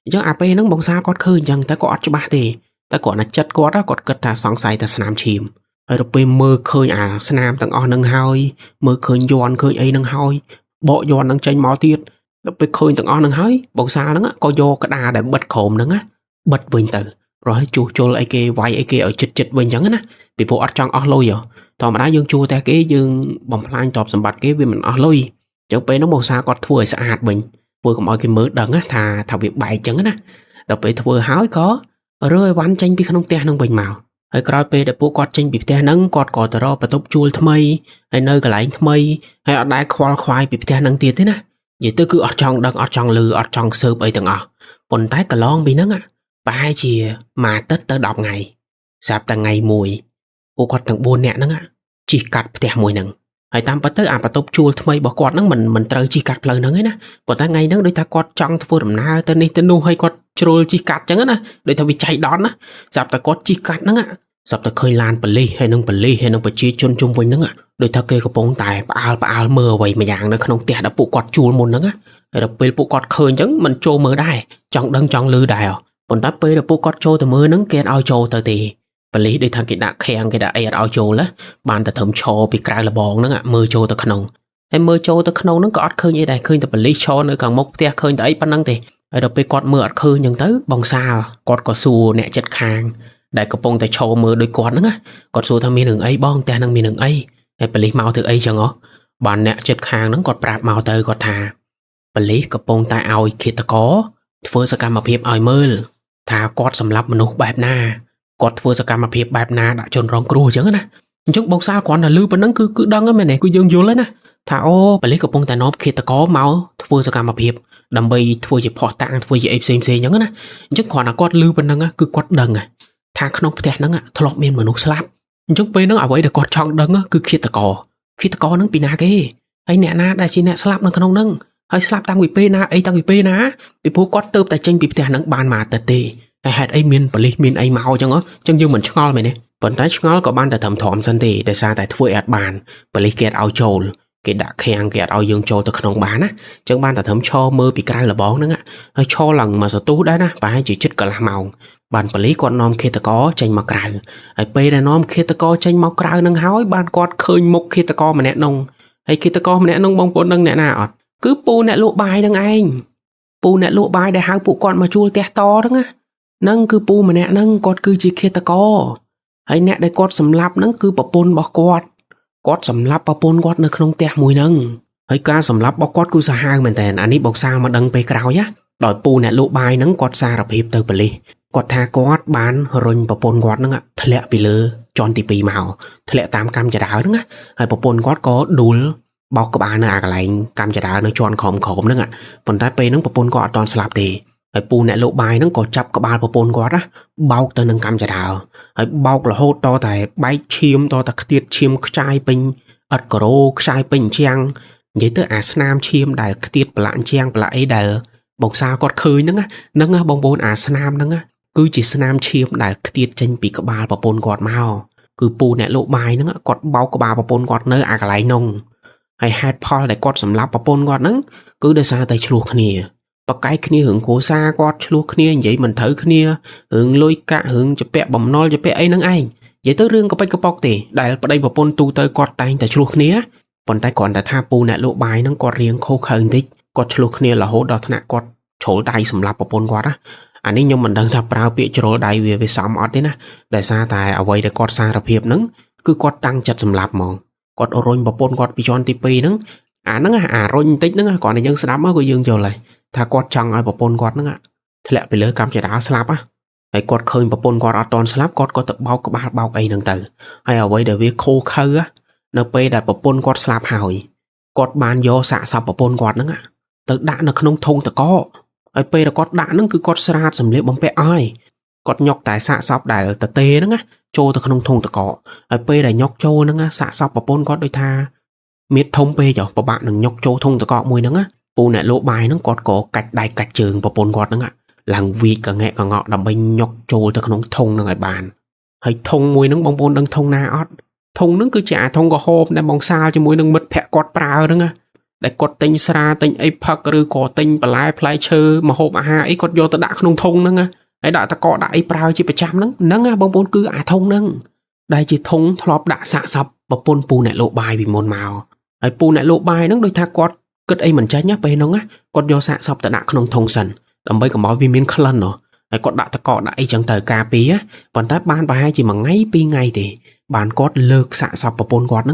អញ្ចឹងអាពេលហ្នឹងបងសាលគាត់ឃើញអញ្ចឹងតែក៏អត់ច្បាស់ទេតែគ្រាន់តែចិត្តគាត់គិតថាសង្ស័យតែស្នាមឈាមហើយដល់ពេលមើលឃើញអាស្នាមទាំងអស់ហ្នឹងហើយមើលឃើញយ័ន្តឃើញអីហ្នឹងហើយបកយ័ន្តហ្នឹងចេញមកទៀតដល់ពេលឃើញទាំងអស់ហ្នឹងហើយបងសាលហ្នឹងក៏យកក្តារដែលបិទក្រោមហ្នឹងបិទវិញទៅរហូតជួសជុលអីគេវាយអីគេឲ្យចិត្តវិញអញ្ចឹងណាពីព្រោះអត់ចង់អស់លុយធម្មតាយើងជួតែគេយើងបំផ្លាញទ្រព្យសម្បត្តិគេវាមិនអស់លុយអញ្ចឹងពេលហ្នឹងបងសាគាត់ធ្វើឲ្យស្អាតវិញធ្វើកុំឲ្យគេមើលដឹងថាវាបែកអញ្ចឹងណាដល់ពេលធ្វើហើយក៏រើឲ្យវ៉ាន់ចេញពីក្នុងផ្ទះហ្នឹងវិញមកហើយក្រោយពេលដែលពួកគាត់ចេញពីផ្ទះហ្នឹងគាត់ក៏ទៅរកបន្ទប់ជួលថ្មីហើយនៅកន្លែងថ្មីហើយអត់ដែលខ្វល់ខ្វាយពីផ្ទះហ្នឹងទៀតទេណានិយាយទៅគឺអត់ចង់ដឹងអត់ចង់លឺអត់ចង់ស៊ើបអីទាំងអស់ប៉ុន្តែកន្លងពីហ្នឹងប្រហែលជាមួយអាទិត្យទៅ10ថ្ងៃស្រាប់តែថ្ងៃមួយពួកគាត់ទាំង4នាក់ហ្នឹងជិះកាត់ផ្ទះមួយហ្នឹងហើយតាមពិតទៅអាបន្ទប់ជួលថ្មីរបស់គាត់ហ្នឹងមិនត្រូវជិះកាត់ផ្លូវហ្នឹងទេណាប៉ុន្តែថ្ងៃហ្នឹងដូចថាគាត់ចង់ធ្វើដំណើរទៅនេះទៅនោះហើយគាត់ជ្រុលជិះកាត់អញ្ចឹងណាដូចថាវាចៃដន្យណាស្រាប់តែគាត់ជិះកាត់ហ្នឹងស្រាប់តែឃើញឡានប៉ូលីសហើយនឹងប្រជាជនជុំវិញហ្នឹងដូចថាគេកំពុងតែផ្អើលមើលអ្វីមួយយ៉ាងនៅក្នុងផ្ទះដែលពួកគាត់ជួលមុនហ្នឹងហើយដល់ពេលពួកគាត់ឃើញអញ្ចឹងមិនចូលមើលដែរចង់ដឹងចង់ឮដែរប៉ុន្តែពេលដែលពួកគាត់ចូលទៅមើលហ្នឹងគេអត់ឲ្យចូលទៅទេប៉ូលីសដូចថាគេដាក់ខាំងគេដាក់អីអត់ឲ្យចូលបានតែត្រឹមឈរពីក្រៅលបងហ្នឹងមើលចូលទៅក្នុងហើយមើលចូលទៅក្នុងហ្នឹងក៏អត់ឃើញអីដែរឃើញតែប៉ូលីសឈរនៅខាងមុខផ្ទះឃើញតែអីប៉ុណ្ណឹងទេហើយដល់ពេលគាត់មើលអត់ឃើញអញ្ចឹងទៅបងសាលគាត់ក៏សួរអ្នកចិត្តខាងដែលកំពុងតែឈរមើលដូចគាត់ហ្នឹងគាត់សួរថាមានរឿងអីបងផ្ទះហ្នឹងមានរឿងអីហើយប៉ូលីសមកធ្វើអីចឹងបានអ្នកចិត្តខាងហ្នឹងគាត់ប្រាប់មកទៅគាត់ថាប៉ូលីសកំពុងតែឲ្យឃាតករធ្វើសកម្មភាពឲ្យមើលថាគាត់សម្លាប់មនុស្សបែបណាគាត់ធ្វើសកម្មភាពបែបណាដាក់ជនរងគ្រោះអញ្ចឹងណាអញ្ចឹងបងសាលគ្រាន់តែឮប៉ុណ្ណឹងគឺដឹងហ្នឹងមែនទេគឺយើងយល់ហើយណាថាអូប៉ូលីសកំពុងតែនាំឃាតករមកធ្វើសកម្មភាពដើម្បីធ្វើជាភ័ស្តុតាងធ្វើជាអីផ្សេងអញ្ចឹងណាអញ្ចឹងគ្រាន់តែគាត់ឮប៉ុណ្ណឹងគឺគាត់ដឹងថាក្នុងផ្ទះហ្នឹងធ្លាប់មានមនុស្សស្លាប់អញ្ចឹងពេលហ្នឹងអ្វីដែលគាត់ចង់ដឹងគឺឃាតករហ្នឹងពីណាគេហើយអ្នកណាដែលជាអ្នកស្លាប់នៅក្នុងហ្នឹងហើយស្លាប់តាំងពីពេលណាអីតាំងពីពេលណាពីព្រោះគាត់ទៅតែចេញពីផ្ទះហ្នឹងបានមួយអាទិត្យទេហើយហេតុអីមានប៉ូលីសមានអីមកអញ្ចឹងយើងមិនឆ្ងល់មែនទេប៉ុន្តែឆ្ងល់ក៏បានតែត្រឹមសិនទេដោយសារតែធ្វើអត់បានប៉ូលីសគេអត់ឲ្យចូល គេដាក់ខាំងគេអត់ឲ្យយើងចូលទៅក្នុងបានណាអញ្ចឹងបានតែត្រឹមឈរមើលពីក្រៅលបងហ្នឹងហើយឈរឡើងមកសន្ទុះដែរណាប្រហែលជាជិតកន្លះម៉ោងបានប៉ូលីសគាត់នាំឃាតករចេញមកក្រៅហើយពេលដែលនាំឃាតករចេញមកក្រៅនឹងហើយបានគាត់ឃើញមុខឃាតករម្នាក់នោះហើយឃាតករម្នាក់នោះបងប្អូនដឹងអ្នកណាអត់គឺពូអ្នកលក់បាយហ្នឹងឯងពូអ្នកលក់បាយដែលហៅពួកគាត់មកជួលផ្ទះតហ្នឹងគឺពូម្នាក់ហ្នឹងគាត់គឺជាឃាតករហើយអ្នកដែលគាត់សម្លាប់ហ្នឹងគឺប្រពន្ធរបស់គាត់សម្លាប់ប្រពន្ធគាត់នៅក្នុងផ្ទះមួយហ្នឹងហើយការសម្លាប់របស់គាត់គឺសាហាវមែនតើអានេះបងសាលមកដឹងពេលក្រោយណាដោយពូអ្នកលក់បាយហ្នឹងគាត់សារភាពទៅប៉ូលីសគាត់ថាគាត់បានរុញប្រពន្ធគាត់ហ្នឹងធ្លាក់ពីលើជាន់ទី2មកធ្លាក់តាមកម្មចដាវហ្នឹងហើយប្រពន្ធគាត់ក៏ដួលបោកក្បាលនៅអាកន្លែងកម្មចដាវនៅជាន់ក្រោមហ្នឹងប៉ុន្តែពេលហ្នឹងប្រពន្ធគាត់អត់ទាន់ស្លាប់ទេហើយពូអ្នកលក់បាយហ្នឹងក៏ចាប់ក្បាលប្រពន្ធគាត់ណាបោកទៅនឹងកម្មចដាវហើយបោករហូតតតែបែកឈាមតតែខ្ទាតឈាមខ្ចាយពេញអត់ការ៉ូខ្ចាយពេញជាងនិយាយទៅអាស្នាមឈាមដែលខ្ទាតប្រឡាក់ជាងប្រឡាក់អីដែលបងសាលគាត់ឃើញហ្នឹងបងប្អូនអាស្នាមហ្នឹងគឺជាស្នាមឈាមដែលខ្ទាតចេញពីក្បាលប្រពន្ធគាត់មកគឺពូអ្នកលក់បាយហ្នឹងគាត់បោកក្បាលប្រពន្ធគាត់នៅអាកន្លែងនោះហើយហេតុផលដែលគាត់សម្លាប់ប្រពន្ធគាត់ហ្នឹងគឺដោយសារតែឆ្លោះគ្នាបកកាយគ្នារឿងគ្រួសារគាត់ឆ្លោះគ្នានិយាយមិនត្រូវគ្នារឿងលុយកាក់រឿងជាពាក់បំណុលជាពាក់អីហ្នឹងឯងនិយាយទៅរឿងកប៉ិចកប៉ុកទេដែលប្តីប្រពន្ធទូទៅគាត់តែងតែឆ្លោះគ្នាប៉ុន្តែគ្រាន់តែថាពូអ្នកលក់បាយហ្នឹងគាត់រៀងខុសខើបន្តិចគាត់ឆ្លោះគ្នារហូតដល់ថ្នាក់គាត់ជ្រុលដៃសម្លាប់ប្រពន្ធគាត់ណាអានេះខ្ញុំមិនដឹងថាប្រើពាក្យជ្រុលដៃវាសមអត់ទេណាដោយសារតែអ្វីដែលគាត់សារភាពហ្នឹងគឺគាត់តាំងចិត្តសម្លាប់ហ្មងគាត់រុញប្រពន្ធគាត់ពីជាន់ទី2ហ្នឹងអារុញបន្តិចហ្នឹងគ្រាន់តែយើងស្ដាប់មកក៏យើងយល់ហើយថាគាត់ចង់ឲ្យប្រពន្ធគាត់ហ្នឹងធ្លាក់ពីលើកម្មចដាស្លាប់ហើយគាត់ឃើញប្រពន្ធគាត់អត់ទាន់ស្លាប់គាត់ក៏ទៅបោកក្បាលបោកអីហ្នឹងទៅហើយអ្វីដែលវាខូខើនៅពេលដែលប្រពន្ធគាត់ស្លាប់ហើយគាត់បានយកសាកសពប្រពន្ធគាត់ហ្នឹងទៅដាក់នៅក្នុងធុងតកហើយពេលដែលគាត់ដាក់ហ្នឹងគឺគាត់ស្រាតសម្លៀកបំពាក់ឲ្យគាត់ញុកតែសាកសពដែលតទេហ្នឹងចូលទៅក្នុងធុងតកហើយពេលដែលញុកចូលហ្នឹងសាកសពប្រពន្ធគាត់ដូចថាមៀតធំពេកពិបាកនឹងញុកចូលធុងតកមួយហ្នឹងពូអ្នកលក់បាយហ្នឹងគាត់ក៏កាច់ដៃកាច់ជើងប្រពន្ធគាត់ហ្នឹងឡើងវីកកងែកកងក់ដើម្បីញុកចូលទៅក្នុងធុងហ្នឹងឲ្យបានហើយធុងមួយហ្នឹងបងប្អូនដឹងធុងណាអត់ធុងហ្នឹងគឺជាអាធុងក្រហមដែលបងសាលជាមួយនឹងមិត្តភ័ក្តិគាត់ប្រើហ្នឹងដែលគាត់ទិញស្រាទិញអីផឹកឬក៏ទិញបន្លែផ្លែឈើម្ហូបអាហារអីគាត់យកទៅដាក់ក្នុងធុងហ្នឹងហើយដាក់តកដាក់អីប្រើជាប្រចាំហ្នឹងបងប្អូនគឺអាធុងហ្នឹងដែលជាធុងធ្លាប់ដាក់សាកសពប្រពន្ធពូអ្នកលក់បាយពីមុនមកហើយពូអ្នកលក់បាយហ្នឹងដូចថាគាត់គិតអីមិនចាញ់ពេលហ្នឹងគាត់យកសាកសពទៅដាក់ក្នុងធុងសិនដើម្បីកុំឲ្យវាមានក្លិនហើយគាត់ដាក់តកដាក់អីចឹងទៅការពារប៉ុន្តែបានប្រហែលជាមួយថ្ងៃ2ថ្ងៃទេបានគាត់លើកសាកសពប្រពន្ធគាត់ហ្នឹ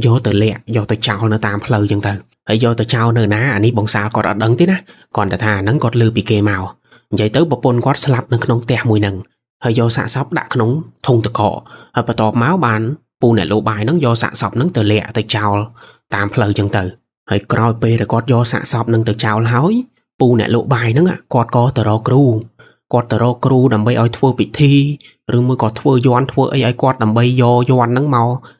ងយកទៅលាក់យកទៅចោលនៅតាមផ្លូវចឹងទៅហើយយកទៅចោលនៅណាអានេះបងសាលគាត់អត់ដឹងទេណាគាត់តែថាហ្នឹងគាត់លើពីគេមកនិយាយទៅប្រពន្ធគាត់ស្លាប់នៅក្នុងផ្ទះមួយហ្នឹងហើយយកសាកសពដាក់ក្នុងធុងតកហើយបន្ទាប់មកបានពូអ្នកលក់បាយហ្នឹងយកសាកសពហ្នឹងទៅលាក់ទៅចោលតាមផ្លូវចឹងទៅហើយក្រោយពេលដែលគាត់យកសាកសពហ្នឹងទៅចោលហើយពូអ្នកលក់បាយហ្នឹងគាត់ក៏ទៅរកគ្រូដើម្បីឲ្យធ្វើពិធីឬមួយក៏ធ្វើយ័ន្តធ្វើអីឲ្យគាត់ដើម្បីយកយ័ន្តហ្នឹងម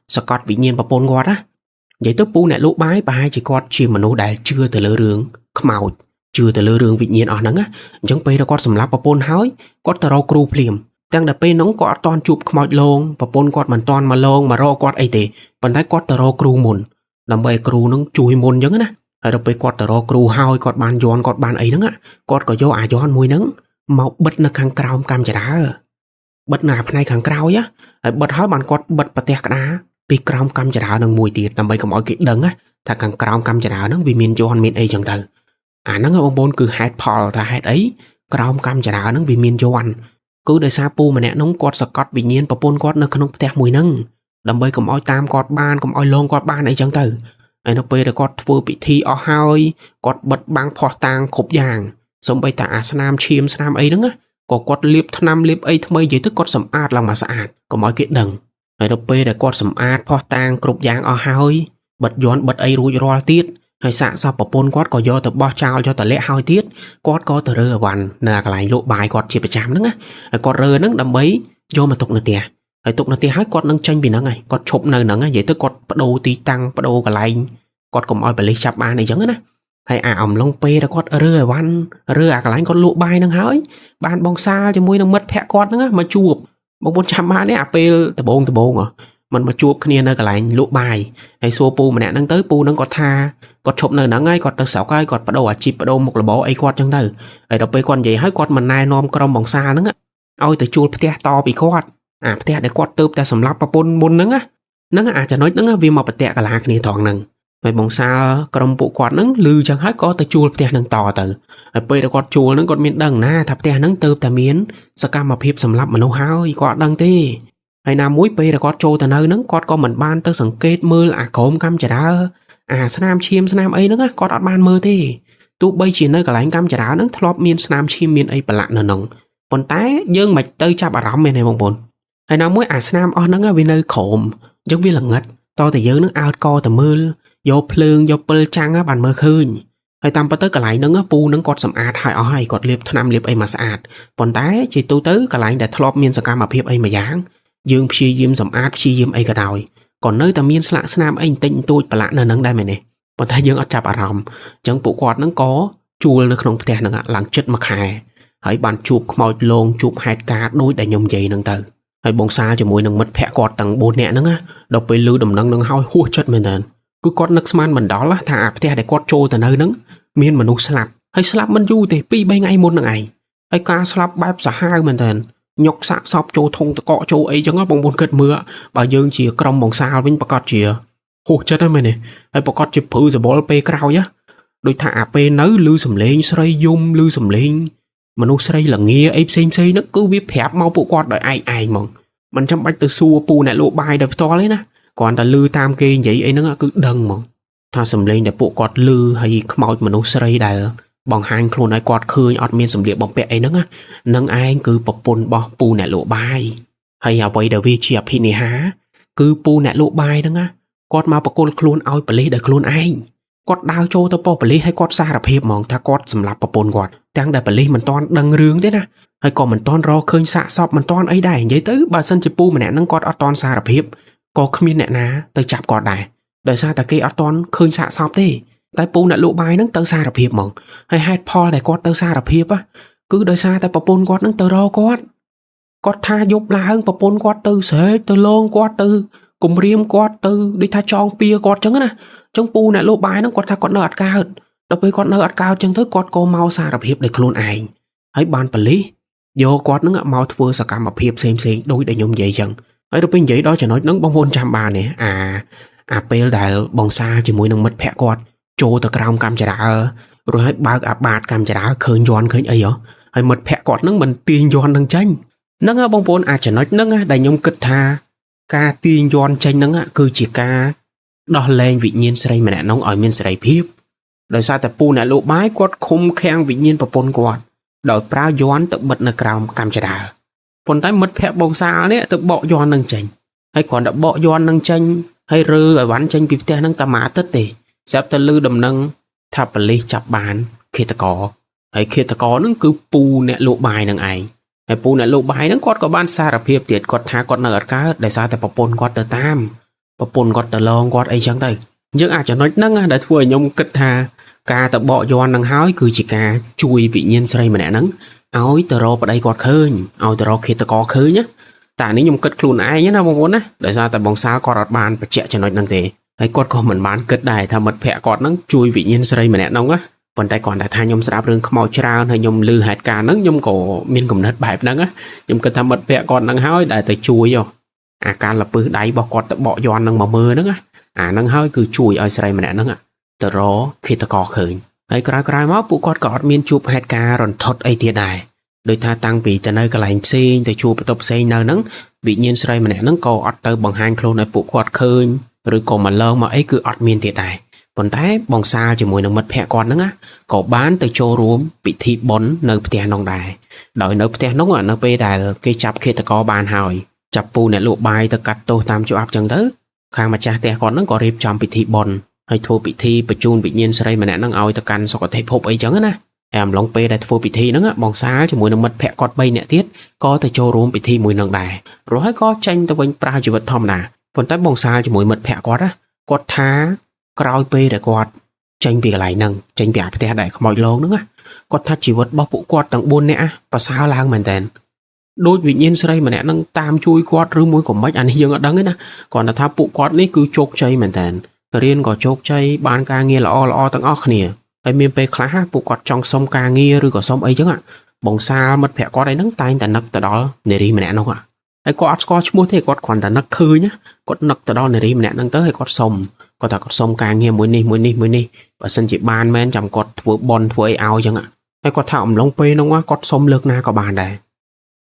កសកត់វិញ្ញាណប្រពន្ធគាត់ណានិយាយទៅពូអ្នកលក់បាយប្រហែលជាគាត់ជាមនុស្សដែលជឿទៅលើរឿងខ្មោចជឿទៅលើរឿងវិញ្ញាណអស់ហ្នឹងអញ្ចឹងពេលដែលគាត់សម្លាប់ប្រពន្ធហើយគាត់ទៅរកគ្រូភ្លាមទាំងតែពេលហ្នឹងគាត់អត់ទាន់ជួបខ្មោចលងប្រពន្ធគាត់មិនទាន់មកលងមករកគាត់អីទេប៉ុន្តែគាត់ទៅរកគ្រូមុនដើម្បីឲ្យគ្រូហ្នឹងជួយមុនអញ្ចឹងណាហើយដល់ពេលគាត់ទៅរកគ្រូហើយគាត់បានយ័ន្តគាត់បានអីហ្នឹងគាត់ក៏យកអាយ័ន្តមួយហ្នឹងមកបិទនៅខាងក្រោមកម្មចដាបិទនៅផ្នែកខាងក្រោយហើយបិទហើយបានគាត់បិទប្រទេសក្តារពីក្រោមកម្មចដានឹងមួយទៀតដើម្បីកុំឲ្យគេដឹងថាខាងក្រោមកម្មចដាហ្នឹងវាមានយ័ន្តមានអីចឹងទៅអាហ្នឹងបងប្អូនគឺហេតុផលថាហេតុអីក្រោមកម្មចដាហ្នឹងវាមានយ័ន្តគឺដោយសារពូម្នាក់ហ្នឹងគាត់សកត់វិញ្ញាណប្រពន្ធគាត់នៅក្នុងផ្ទះមួយហ្នឹងដើម្បីកុំឲ្យតាមគាត់បានកុំឲ្យលងគាត់បានអីចឹងទៅហើយនៅពេលដែលគាត់ធ្វើពិធីអស់ហើយគាត់បិទបាំងភ័ស្តុតាងគ្រប់យ៉ាងសូម្បីតែអាស្នាមឈាមស្នាមអីហ្នឹងក៏គាត់លាបថ្នាំលាបអីថ្មីនិយាយទៅគាត់សម្អាតឡើងមកស្អាតកុំឲ្យគេដឹងហើយដល់ពេលដែលគាត់សម្អាតភ័ស្តុតាងគ្រប់យ៉ាងអស់ហើយបិទយ័ន្តបិទអីរួចរាល់ទៀតហើយសាកសពប្រពន្ធគាត់ក៏យកទៅបោះចោលយកទៅលាក់ហើយទៀតគាត់ក៏ទៅរើអវ៉ាន់នៅកន្លែងលក់បាយគាត់ជាប្រចាំហ្នឹងហើយគាត់រើហ្នឹងដើម្បីយកមកទុកនៅផ្ទះហើយទុកនៅផ្ទះហើយគាត់នឹងចេញពីហ្នឹងហើយគាត់ឈប់នៅហ្នឹងនិយាយទៅគាត់បដូរទីតាំងបដូរកន្លែងគាត់កុំឲ្យប៉ូលីសចាប់បានអីចឹងណាហើយអាអំឡុងពេលដែលគាត់រើអវ៉ាន់រើអាកន្លែងគាត់លក់បាយហ្នឹងហើយបានបងសាលជាមួយនឹងមិត្តភ័ក្តិគាត់ហ្នឹងមកជួបបងប្អូនចាំបានទេអាពេលដំបង mình mà chuộc kia nơi cái lạnh lụa bài hay xua pu mà nè nâng tới pu nâng có tha có chụp nơi nâng ngay có tới sáu cái có bắt đầu chip bắt đầu một là bỏ ấy quạt chẳng từ ấy đọcไปcòn vậyให้quạt mình nai nom cầm bằng xa nâng á ôi tới chuột phe to bị quạt phe để quạt tớp ta sầm lấp pa pôn môn nâng áจะnói nâng á vì mà phe cái là kia thòng nâng vậy bằng xa cầm bộ quạt nâng lư chẳng hết có tới chuột phe nâng to từ ấy bây để quạt chuột nâng còn miền đằng na thập phe nâng tớp ta miến sa cam mà phep sầm lấp mà nấu hao quạt đằng tê hay nam muối pe là quạt trâu từ nơi nâng quạt có mình ban tới sừng kết mưa là cốm cam chả đá snam chim snam ấy nâng á quạt ở ban mưa tê tụ bây chỉ nơi cái lạnh cam chả đá nâng thọp miên snam chim miên ấy bả lạ nở nồng còn tái dương mạch tới chạp ở rắm bên này bông bồn hay nào mới snam on nâng á vì nơi khổm giống như là ngất to thì dương nước ao co từ mưa vô plương vô pơ trăng á bàn mưa khơi hay tam bắt tới cái lạnh nâng á pu nâng quạt sầm ạt hay oi quạt liệp tham liệp ấy mà sạt còn tái chỉ tụ tới cái lạnh để thọp miên sạc mà phep ấy mà dáng dương phi diêm sầm ạt phi diêm ấy cả đòi còn nơi tam miên sạ snam ấy tinh tôi bả lạ nở nâng đây mày này còn tái dương ở chạp ở rắm chẳng bộ quạt nâng có chua nó không thể nâng á làm chất mặc hài hãy bàn chụp màu lông chụp hai cá đôi để nhom dày nâng từ hãy bông xa cho mùi nâng mất phẹ quạt tầng bồn nẹ nâng á đọc với lưu đầm nâng nâng hoi hua chất mình nè cứ quạt nâng man mình đó là thả phẹ để quạt trôi từ nơi nâng miên mà nụ slap hay slap mình du thì pi bay ngay một nâng ấy hay cá slap bẹp xả hai mình nè nhọc sạ sọc trôi thông từ cọ trôi ấy chẳng có bông bồn cất mưa bà dương chỉ cầm bông xa với bà cọt chìa hua chất đó mày nè hay bà cọt chìa phư rồi bỏ pe cao nhá đôi thả pe nấu lưu sầm lên xoay dung lưu sầm lên mà nó xây là nghe ấy xây nó cứ biết phép mau bộ quạt đợi ai mong mình trong bách từ xua pu này lộ bài đập to lấy nè còn ta lư tam kê vậy ấy nó cứ đần mong tha sầm lên để bộ quạt lư hay màu mà nó xây đài bằng hàng khôn ai quạt khơi ọt miên sầm liệp bằng pẹ ấy nó nâng ai cứ bọc pôn bò pu này lộ bài hay à vậy để vi chia phi này há cứ pu này lộ bài đó á quạt mà bọc côn khôn ao bể để khôn ai quạt đào châu tao bỏ bể hay quạt xa đập hiệp mong ta quạt sầm lạp bọc pôn quạt đang đại bể mình toàn đằng rương thế nè hay còn mình toàn rò khơi xạ sọp mình toàn ấy đài giấy tới bà sân chỉ pu mà nè nâng quạt ở toàn xa đập hiệp có không biết nè ná tới chạp quạt đài đời xa ta kia ở toàn khơi xạ sọp thế tại pu nè lộ bài nâng tới xa đập hiệp mong hay hai Paul để quạt tới xa đập hiệp á cứ đời xa ta bọc pôn quạt nâng tới rò quạt tha dục là hơn bọc pôn quạt từ sế từ lông quạt từ cùng riêng quạt từ đi tha chong pia quạt chẳng nè trong pu nè lộ bài nó quạt tha quạt nợ cao đọc với quạt nợ cao chẳng tới quạt có mau xa đập hiệp để khôn ai hãy ban quản lý vô quạt nó mau thua sa cam mà hiệp xem đối để nhung vậy chẳng hãy đọc bên vậy đó cho nói nó bông vôn trăm bà nè pel đại bông xa chỉ mùi nâng mất phẹ quạt trô từ cam cam chả đã rồi hãy bác bát cam chả đã khơi giòn khơi ấy đó hãy mất phẹ quạt nó mình tiền giòn nâng tranh nâng bông vôn chả nói nâng đại nhung kịch tha ca tiền giòn tranh nâng cứ chỉ ca đó lên vị nhiên xây mà nè nóng ở miền xây phiếp đời xa tập pu nè lộ bái quát khung khen vị nhiên và pôn quạt đợi prao giòn tự bật nè cam cam chả đà còn tay mất phép bông xa đấy tự bỏ giòn nâng tranh hay còn đã bỏ giòn nâng tranh hay rư ở bán tranh bịp te nâng ta má tất tề xếp ta lư đầm nâng tháp lì chập bán khi ta có nó cứ pu nè lộ bài nâng ai hay pu nè lộ bài nó quát có ban xa đập hiệp tiệt quát tha quát nợ cá đời xa tập pôn quát tờ tam và pôn quạt tờ lon quạt ấy chẳng tay nhưng cho nói nâng đã thua nhung kịch hà ca tập bọ doan nâng hói cứ chỉ ca chui vị nhiên xây mà nè nắng áo tờ rô ở đây quạt khơi áo tờ rô khi tờ có khơi nhá tại nếu nhung kịch luôn ai nhá nào mong muốn á để ra tập bóng sao quạt bàn phải chạy cho nói nâng thế hay quạt có mình bán kịch đài tham mật phẹ quạt nắng chui vị nhiên xây mà nè nông á còn tay còn đã thay nhung sạp rừng màu trao hay nhung lư hạt ca nắng nhung cổ miên cùng nết bài nắng á nhung kịch tham mật phẹ quạt nắng hói đại tới chui vô ca là bự đáy bỏ quạt bỏ giòn nâng mà mưa nữa nâng hơi cứ chui ở sài mà nè nâng tờ ró khi ta có khởi hay cài máu bụ quạt cọt miên chụp hạt ca rồi thốt ấy tiệt đài đôi tha tăng bị từ nơi cái lạnh xi từ chụp tập xây nơi nâng bị nhiên sài mà nè nâng co ọt tới bằng hai kilo này bụ quạt khơi rồi còn mà lơ mà ấy cứ ọt miên tiệt đài còn té bằng xa chỉ mùi nâng mật phẹ quạt nâng có bán từ châu rúm bị thịt bón nơi phe nông đài đợi nơi phe nông ở nơi phe đài cái chắp khi ta có bàn hỏi chập pu nè lộ bài ta cắt tô tam chỗ áp chẳng tới khang mà cha te còn nó có rệp trong bị thi bòn hay thua bị thi bị chun bị nhiên xây mà nè nó ao ta căn sao có thể hộp ấy chẳng á em long pe đại thua bị thi nó bong xá cho mùi nó mất phẹ cọt bay nè tiết có thể cho rúm bị thi mùi nằng đài rồi hay có tranh ta bên pra chỉ vật thom nà còn tới bong xá cho mùi mất phẹ cọt á cọt thá cào pe để cọt tranh bị lại nằng tranh bị áp te đại mọi lố nữa cọt thá chỉ vật bóc bụ cọt tầng buôn nè và sao lang mình tên ដូចវិញ្ញាណស្រីម្នាក់នឹងតាមជួយគាត់ឬមួយក៏មិនអានេះយើងអត់ដឹងទេណាគ្រាន់តែថាពួកគាត់នេះគឺជោគជ័យមែនតើរៀនក៏ជោគជ័យបានការងារល្អទាំងអស់គ្នាហើយមានពេលខ្លះពួកគាត់ចង់សុំការងារឬក៏សុំអីចឹងបងសាលមិត្តភក្តិគាត់អីហ្នឹងតែងតែនឹកទៅដល់នារីម្នាក់នោះហើយគាត់អត់ស្គាល់ឈ្មោះទេគាត់គ្រាន់តែនឹកឃើញគាត់នឹកទៅដល់នារីម្នាក់ហ្នឹងទៅហើយគាត់សុំគាត់ថាគាត់សុំការងារមួយនេះបើសិនជាបានមែនចាំគាត់ធ្វើបន់ធ្វើអីឲ្យចឹងហើយគាត់ថាអំឡុងពេលហ្នឹងគាត់សុំលើកណាក៏បានដែរ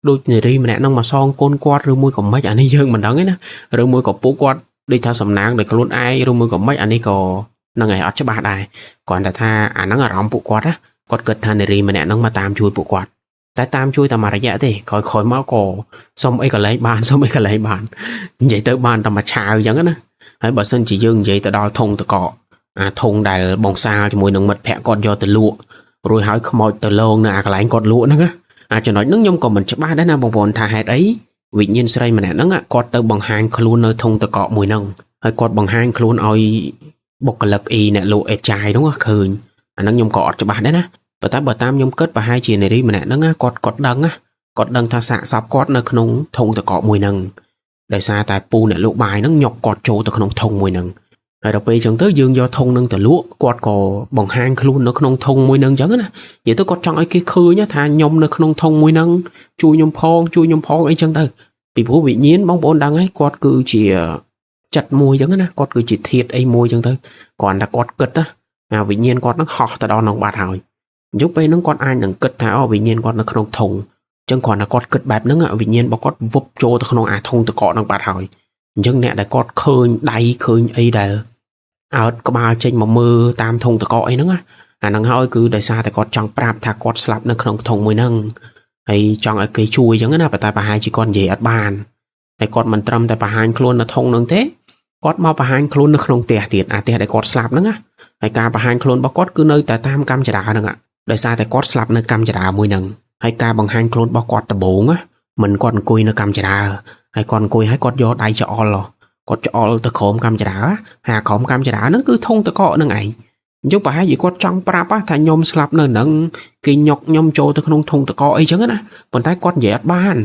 ដូចនារីម្នាក់ហ្នឹងមកសងគុណគាត់ឬមួយក៏មិនអានេះយើងមិនដឹងទេណាឬមួយក៏ពួកគាត់ដូចថាសំណាងដោយខ្លួនឯងឬមួយក៏មិនអានេះក៏នឹងឯងអត់ច្បាស់ដែរគ្រាន់តែថាអាហ្នឹងអារម្មណ៍ពួកគាត់គាត់គិតថានារីម្នាក់ហ្នឹងមកតាមជួយពួកគាត់តែតាមជួយតែមួយរយៈទេក្រោយមកក៏សុំអីកន្លែងបានសុំអីកន្លែងបាននិយាយទៅបានតែមួយឆាវអញ្ចឹងណាហើយបើសិនជាយើងនិយាយទៅដល់ធុងតកអាធុងដែលបងសាលជាមួយនឹងមិត្តភក្តិគាត់យកទៅលក់រួចហើយខ្មោចទៅលងនៅអាកន្លែងគាត់លក់ហ្នឹងចំណុចហ្នឹងខ្ញុំក៏មិនច្បាស់ដែរណាបងប្អូនថាហេតុអីវិញ្ញាណស្រីម្នាក់ហ្នឹងគាត់ទៅបង្ហាញខ្លួននៅធុងតកមួយហ្នឹងហើយគាត់បង្ហាញខ្លួនឲ្យបុគ្គលិកអ្នកលក់អេចាយហ្នឹងឃើញអាហ្នឹងខ្ញុំក៏អត់ច្បាស់ដែរណាបើតាមខ្ញុំគិតប្រហែលជានារីម្នាក់ហ្នឹងគាត់ដឹងថាសាកសពគាត់នៅក្នុងធុងតកមួយហ្នឹងដោយសារតែពូអ្នកលក់បាយហ្នឹងញុកគាត់ចូលទៅក្នុងធុងមួយហ្នឹងហើយដល់ពេលអញ្ចឹងទៅយើងយកធុងហ្នឹងទៅលក់គាត់ក៏បង្ហាញខ្លួននៅក្នុងធុងមួយហ្នឹងអញ្ចឹងណានិយាយទៅគាត់ចង់ឲ្យគេឃើញថាខ្ញុំនៅក្នុងធុងមួយហ្នឹងជួយខ្ញុំផងអីចឹងទៅពីព្រោះវិញ្ញាណបងប្អូនដឹងហើយគាត់គឺជាចិត្តមួយអញ្ចឹងណាគាត់គឺជាធាតុអីមួយអញ្ចឹងទៅគ្រាន់តែគាត់គិតណាវិញ្ញាណគាត់ហ្នឹងហោះទៅដល់ក្នុងបាត់ហើយអញ្ចឹងពេលហ្នឹងគាត់អាចនឹងគិតថាវិញ្ញាណគាត់នៅក្នុងធុងអញ្ចឹងគ្រាន់តែគាត់គិតបែបហ្នឹងវិញ្ញាណរបស់គាត់វឹបចូលទៅក្នុងអាធុងតកហ្នឹងបាត់ហើយអញ្ចឹងអ្នកដែលគាត់ឃើញដៃឃើញអីដែលអើតក្បាលចេញមកមើលតាមធុងតកអីហ្នឹងអាហ្នឹងហើយគឺដោយសារតែគាត់ចង់ប្រាប់ថាគាត់ស្លាប់នៅក្នុងធុងមួយហ្នឹងហើយចង់ឲ្យគេជួយអញ្ចឹងណាប៉ុន្តែប្រហែលជាគាត់និយាយអត់បានហើយគាត់មិនត្រឹមតែបង្ហាញខ្លួននៅធុងហ្នឹងទេគាត់មកបង្ហាញខ្លួននៅក្នុងផ្ទះទៀតអាផ្ទះដែលគាត់ស្លាប់ហ្នឹងហើយការបង្ហាញខ្លួនរបស់គាត់គឺនៅតែតាមកម្មចរាហ្នឹងដោយសារតែគាត់ស្លាប់នៅកម្មចរាមួយហ្នឹងហើយការបង្ហាញខ្លួនរបស់គាត់ដំបូងមិនគាត់អង្គុយនៅកម្មចរាហើយគាត់អង្គុយហើយគាត់យកដៃច្អល់គាត់ច្អល់ទៅក្រោមកម្មចរាហើយក្រោមកម្មចរាហ្នឹងគឺធុងតកហ្នឹងឯងអញ្ចឹងប្រហែលជាគាត់ចង់ប្រាប់ថាខ្ញុំស្លាប់នៅហ្នឹងគេញុកខ្ញុំចូលទៅក្នុងធុងតកអីចឹងណាប៉ុន្តែគាត់និយាយអត់បា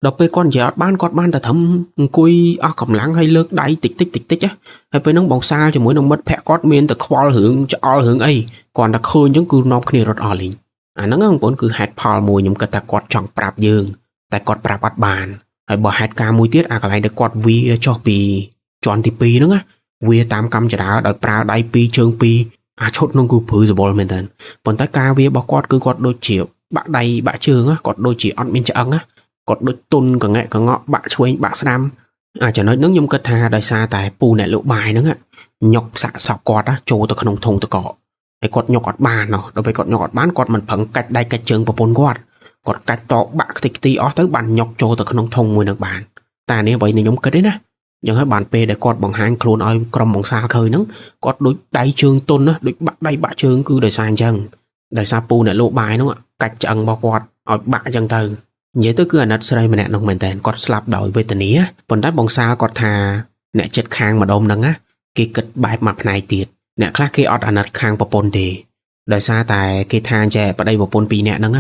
នដល់ពេលគាត់និយាយអត់បានគាត់បានតែត្រឹមអង្គុយអស់កម្លាំងហើយលើកដៃតិចហើយពេលហ្នឹងបងសាលជាមួយនឹងមិត្តភក្តិគាត់មានតែខ្វល់រឿងច្អល់រឿងអីគាត់តែឃើញអញ្ចឹងគឺនាំគ្នារត់អស់លេងអាហ្នឹងបងប្អូនគឺហេតុផលមួយខ្ញុំគិតថាគាត់ចង់ប្រាប់យើងតែគាត់ប្រាប់អត់បានហើយបើហេតុការមួយទៀតអាកន្លែងដែលគាត់វាចុះពីជាន់ទី2ហ្នឹងវាតាមកម្មចរាដោយប្រើដៃ2ជើង2អាឈុតនោះគឺព្រឺសបល់មែនតើប៉ុន្តែការវារបស់គាត់គឺគាត់ដូចជាបាក់ដៃបាក់ជើងគាត់ដូចជាអត់មានឆ្អឹងគាត់ដូចទុនកងកងក់បាក់ឆ្វេងបាក់ស្ដាំចំណុចហ្នឹងខ្ញុំគិតថាដោយសារតែពូអ្នកលក់បាយហ្នឹងញុកសាក់សពគាត់ចូលទៅក្នុងធុងតកហើយគាត់ញុកអត់បានដល់ពេលគាត់ញុកអត់បានគាត់មិនប្រឹងកាច់ដៃកាច់ជើងប្រពន្ធគាត់កាច់តកបាក់ខ្ទេចខ្ទីអស់ទៅបានញុកចូលទៅក្នុងធុងមួយនឹងបានតែនេះអ្វីខ្ញុំគិតទេណាអញ្ចឹងហើយបានពេលដែលគាត់បង្ហាញខ្លួនឲ្យក្រុមបងសាលឃើញហ្នឹងគាត់ដូចដៃជើងទុនដូចបាក់ដៃបាក់ជើងគឺដោយសារអញ្ចឹងដោយសារពូអ្នកលក់បាយហ្នឹងកាច់ឆ្អឹងរបស់គាត់ឲ្យបាក់អញ្ចឹងទៅនិយាយទៅគឺអាណិតស្រីម្នាក់នោះមែនតើគាត់ស្លាប់ដោយវេទនាប៉ុន្តែបងសាលគាត់ថាអ្នកចិត្តខាងម្ដុំហ្នឹងគេគិតបែបមួយផ្នែកទៀតអ្នកខ្លះគេអត់អាណិតខាងប្រពន្ធទេដោយសារតែគេថាចេះប្តីប្រពន្ធ2នាក់ហ្នឹ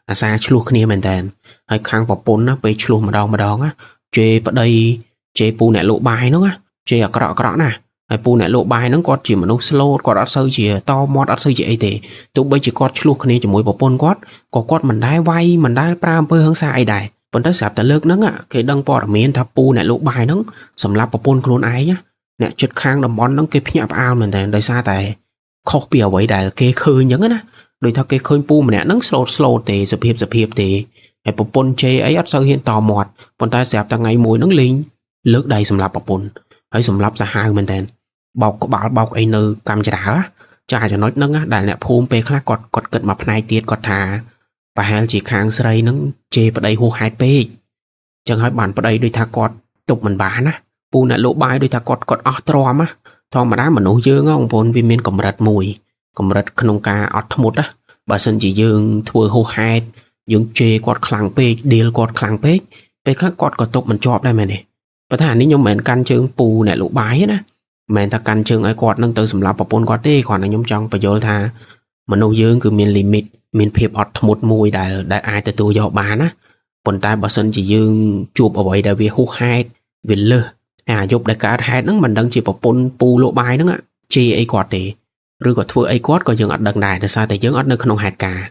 ងអាសាឆ្លោះគ្នាមែនតើហើយខាងប្រពន្ធពេលឆ្លោះម្ដងជេរប្តីជេរពូអ្នកលក់បាយហ្នឹងជេរអាក្រក់ណាស់ហើយពូអ្នកលក់បាយហ្នឹងគាត់ជាមនុស្សស្លូតគាត់អត់សូវជាតមាត់អត់សូវជាអីទេទោះបីជាគាត់ឆ្លោះគ្នាជាមួយប្រពន្ធគាត់ក៏គាត់មិនដែលវាយមិនដែលប្រើអំពើហិង្សាអីដែរប៉ុន្តែស្រាប់តែលើកហ្នឹងគេដឹងព័ត៌មានថាពូអ្នកលក់បាយហ្នឹងសម្រាប់ប្រពន្ធខ្លួនឯងអ្នកជិតខាងតំបន់ហ្នឹងគេភ្ញាក់ផ្អើលមែនតើដោយសារតែខុសពីអ្វីដែលគេឃើញអញ្ចឹងណាដោយថាគេឃើញពូម្នាក់ហ្នឹងស្លូតទេសុភាពទេហើយប្រពន្ធជេរអីអត់សូវហ៊ានតមាត់ប៉ុន្តែស្រាប់តែថ្ងៃមួយហ្នឹងលេងលើកដៃសម្រាប់ប្រពន្ធហើយសម្រាប់សាហាវមែនតើបោកក្បាលបោកអីនៅកម្មចរាចាចំណុចហ្នឹងដែលអ្នកភូមិពេលខ្លះគាត់គិតមកផ្នែកទៀតគាត់ថាប្រហែលជាខាងស្រីហ្នឹងជេរប្តីហួសហេតុពេកចឹងហើយបានប្តីដូចថាគាត់ទប់មិនបានណាពូអ្នកលក់បាយដូចថាគាត់អស់ទ្រាំធម្មតាមនុស្សយើងបងប្អូនវាមានកម្រិតក្នុងការអត់ធ្មត់បើសិនជាយើងធ្វើហួសហេតុយើងជេរគាត់ខ្លាំងពេកដៀលគាត់ខ្លាំងពេកពេលខ្លះគាត់ក៏ទប់មិនជាប់ដែរមែនទេប៉ុន្តែអានេះខ្ញុំមិនមែនកាន់ជើងពូអ្នកលក់បាយទេណាមិនមែនថាកាន់ជើងឲ្យគាត់នឹងទៅសម្រាប់ប្រពន្ធគាត់ទេគ្រាន់តែខ្ញុំចង់បញ្យល់ថាមនុស្សយើងគឺមានលីមីតមានភាពអត់ធ្មត់មួយដែលអាចទទួលយកបានណា ប៉ុន្តែបើសិនជាយើងជួបអ្វីដែលវាហួសហេតុវាលើសអាយប់ដែលកើតហេតុហ្នឹងមិនដឹងជាប្រពន្ធពូលោកបាយហ្នឹងជេរអីគាត់ទេឬក៏ធ្វើអីគាត់ក៏យើងអត់ដឹងដែរដោយសារតែយើងអត់នៅក្នុងហេតុការណ៍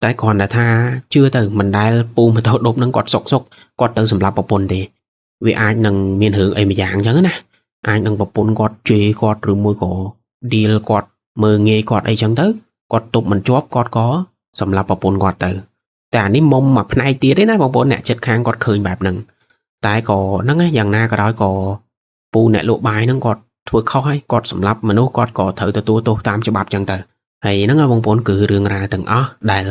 តែគ្រាន់តែថាជឿទៅមិនដែលពូម៉ូតូដប់ហ្នឹងគាត់សុកគាត់ទៅសម្លាប់ប្រពន្ធទេវាអាចនឹងមានរឿងអីមួយយ៉ាងអញ្ចឹងណាអាចនឹងប្រពន្ធគាត់ជេរគាត់ឬមួយក៏ deal គាត់មើងងាយគាត់អីចឹងទៅគាត់ទប់មិនជាប់គាត់ក៏សម្លាប់ប្រពន្ធគាត់ទៅតែអានេះមុំមួយផ្នែកទៀតទេណាបងប្អូនអ្នកចិត្តខាងគាត់ឃើញបែបហ្នឹងតែក៏ហ្នឹងឯងយ៉ាងណាក៏ដោយក៏ពូអ្នកលក់បាយហ្នឹងគាត់ធ្វើខុសហើយគាត់សម្លាប់មនុស្សគាត់ក៏ត្រូវទទួលទោសតាមច្បាប់ចឹងទៅហើយហ្នឹងបងប្អូនគឺរឿងរ៉ាវទាំងអស់ដែល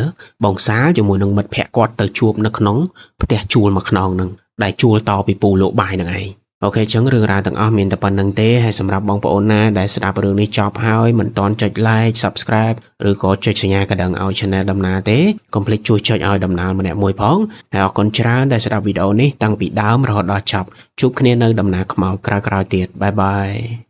បងសាលជាមួយនឹងមិត្តភ័ក្តិគាត់ទៅជួបនៅក្នុងផ្ទះជួលមួយខ្នងហ្នឹងដែលជួលតពីពូលក់បាយហ្នឹងឯងអូខេចឹងរឿងរ៉ាវទាំងអស់មានតែប៉ុណ្្នឹងទេហើយសម្រាប់បងប្អូនណាដែលស្ដាប់រឿងនេះចប់ហើយមិនទាន់ចុច like subscribe ឬក៏ចុចសញ្ញាកណ្ដឹងឲ្យ channel ដំណើរទេកុំភ្លេចជួយចុចឲ្យដំណើរម្នាក់មួយផងហើយអរគុណច្រើនដែលស្ដាប់វីដេអូនេះតាំងពីដើមរហូតដល់ចប់ជួបគ្នានៅដំណើរខ្មោចក្រោយៗទៀតបាយបាយ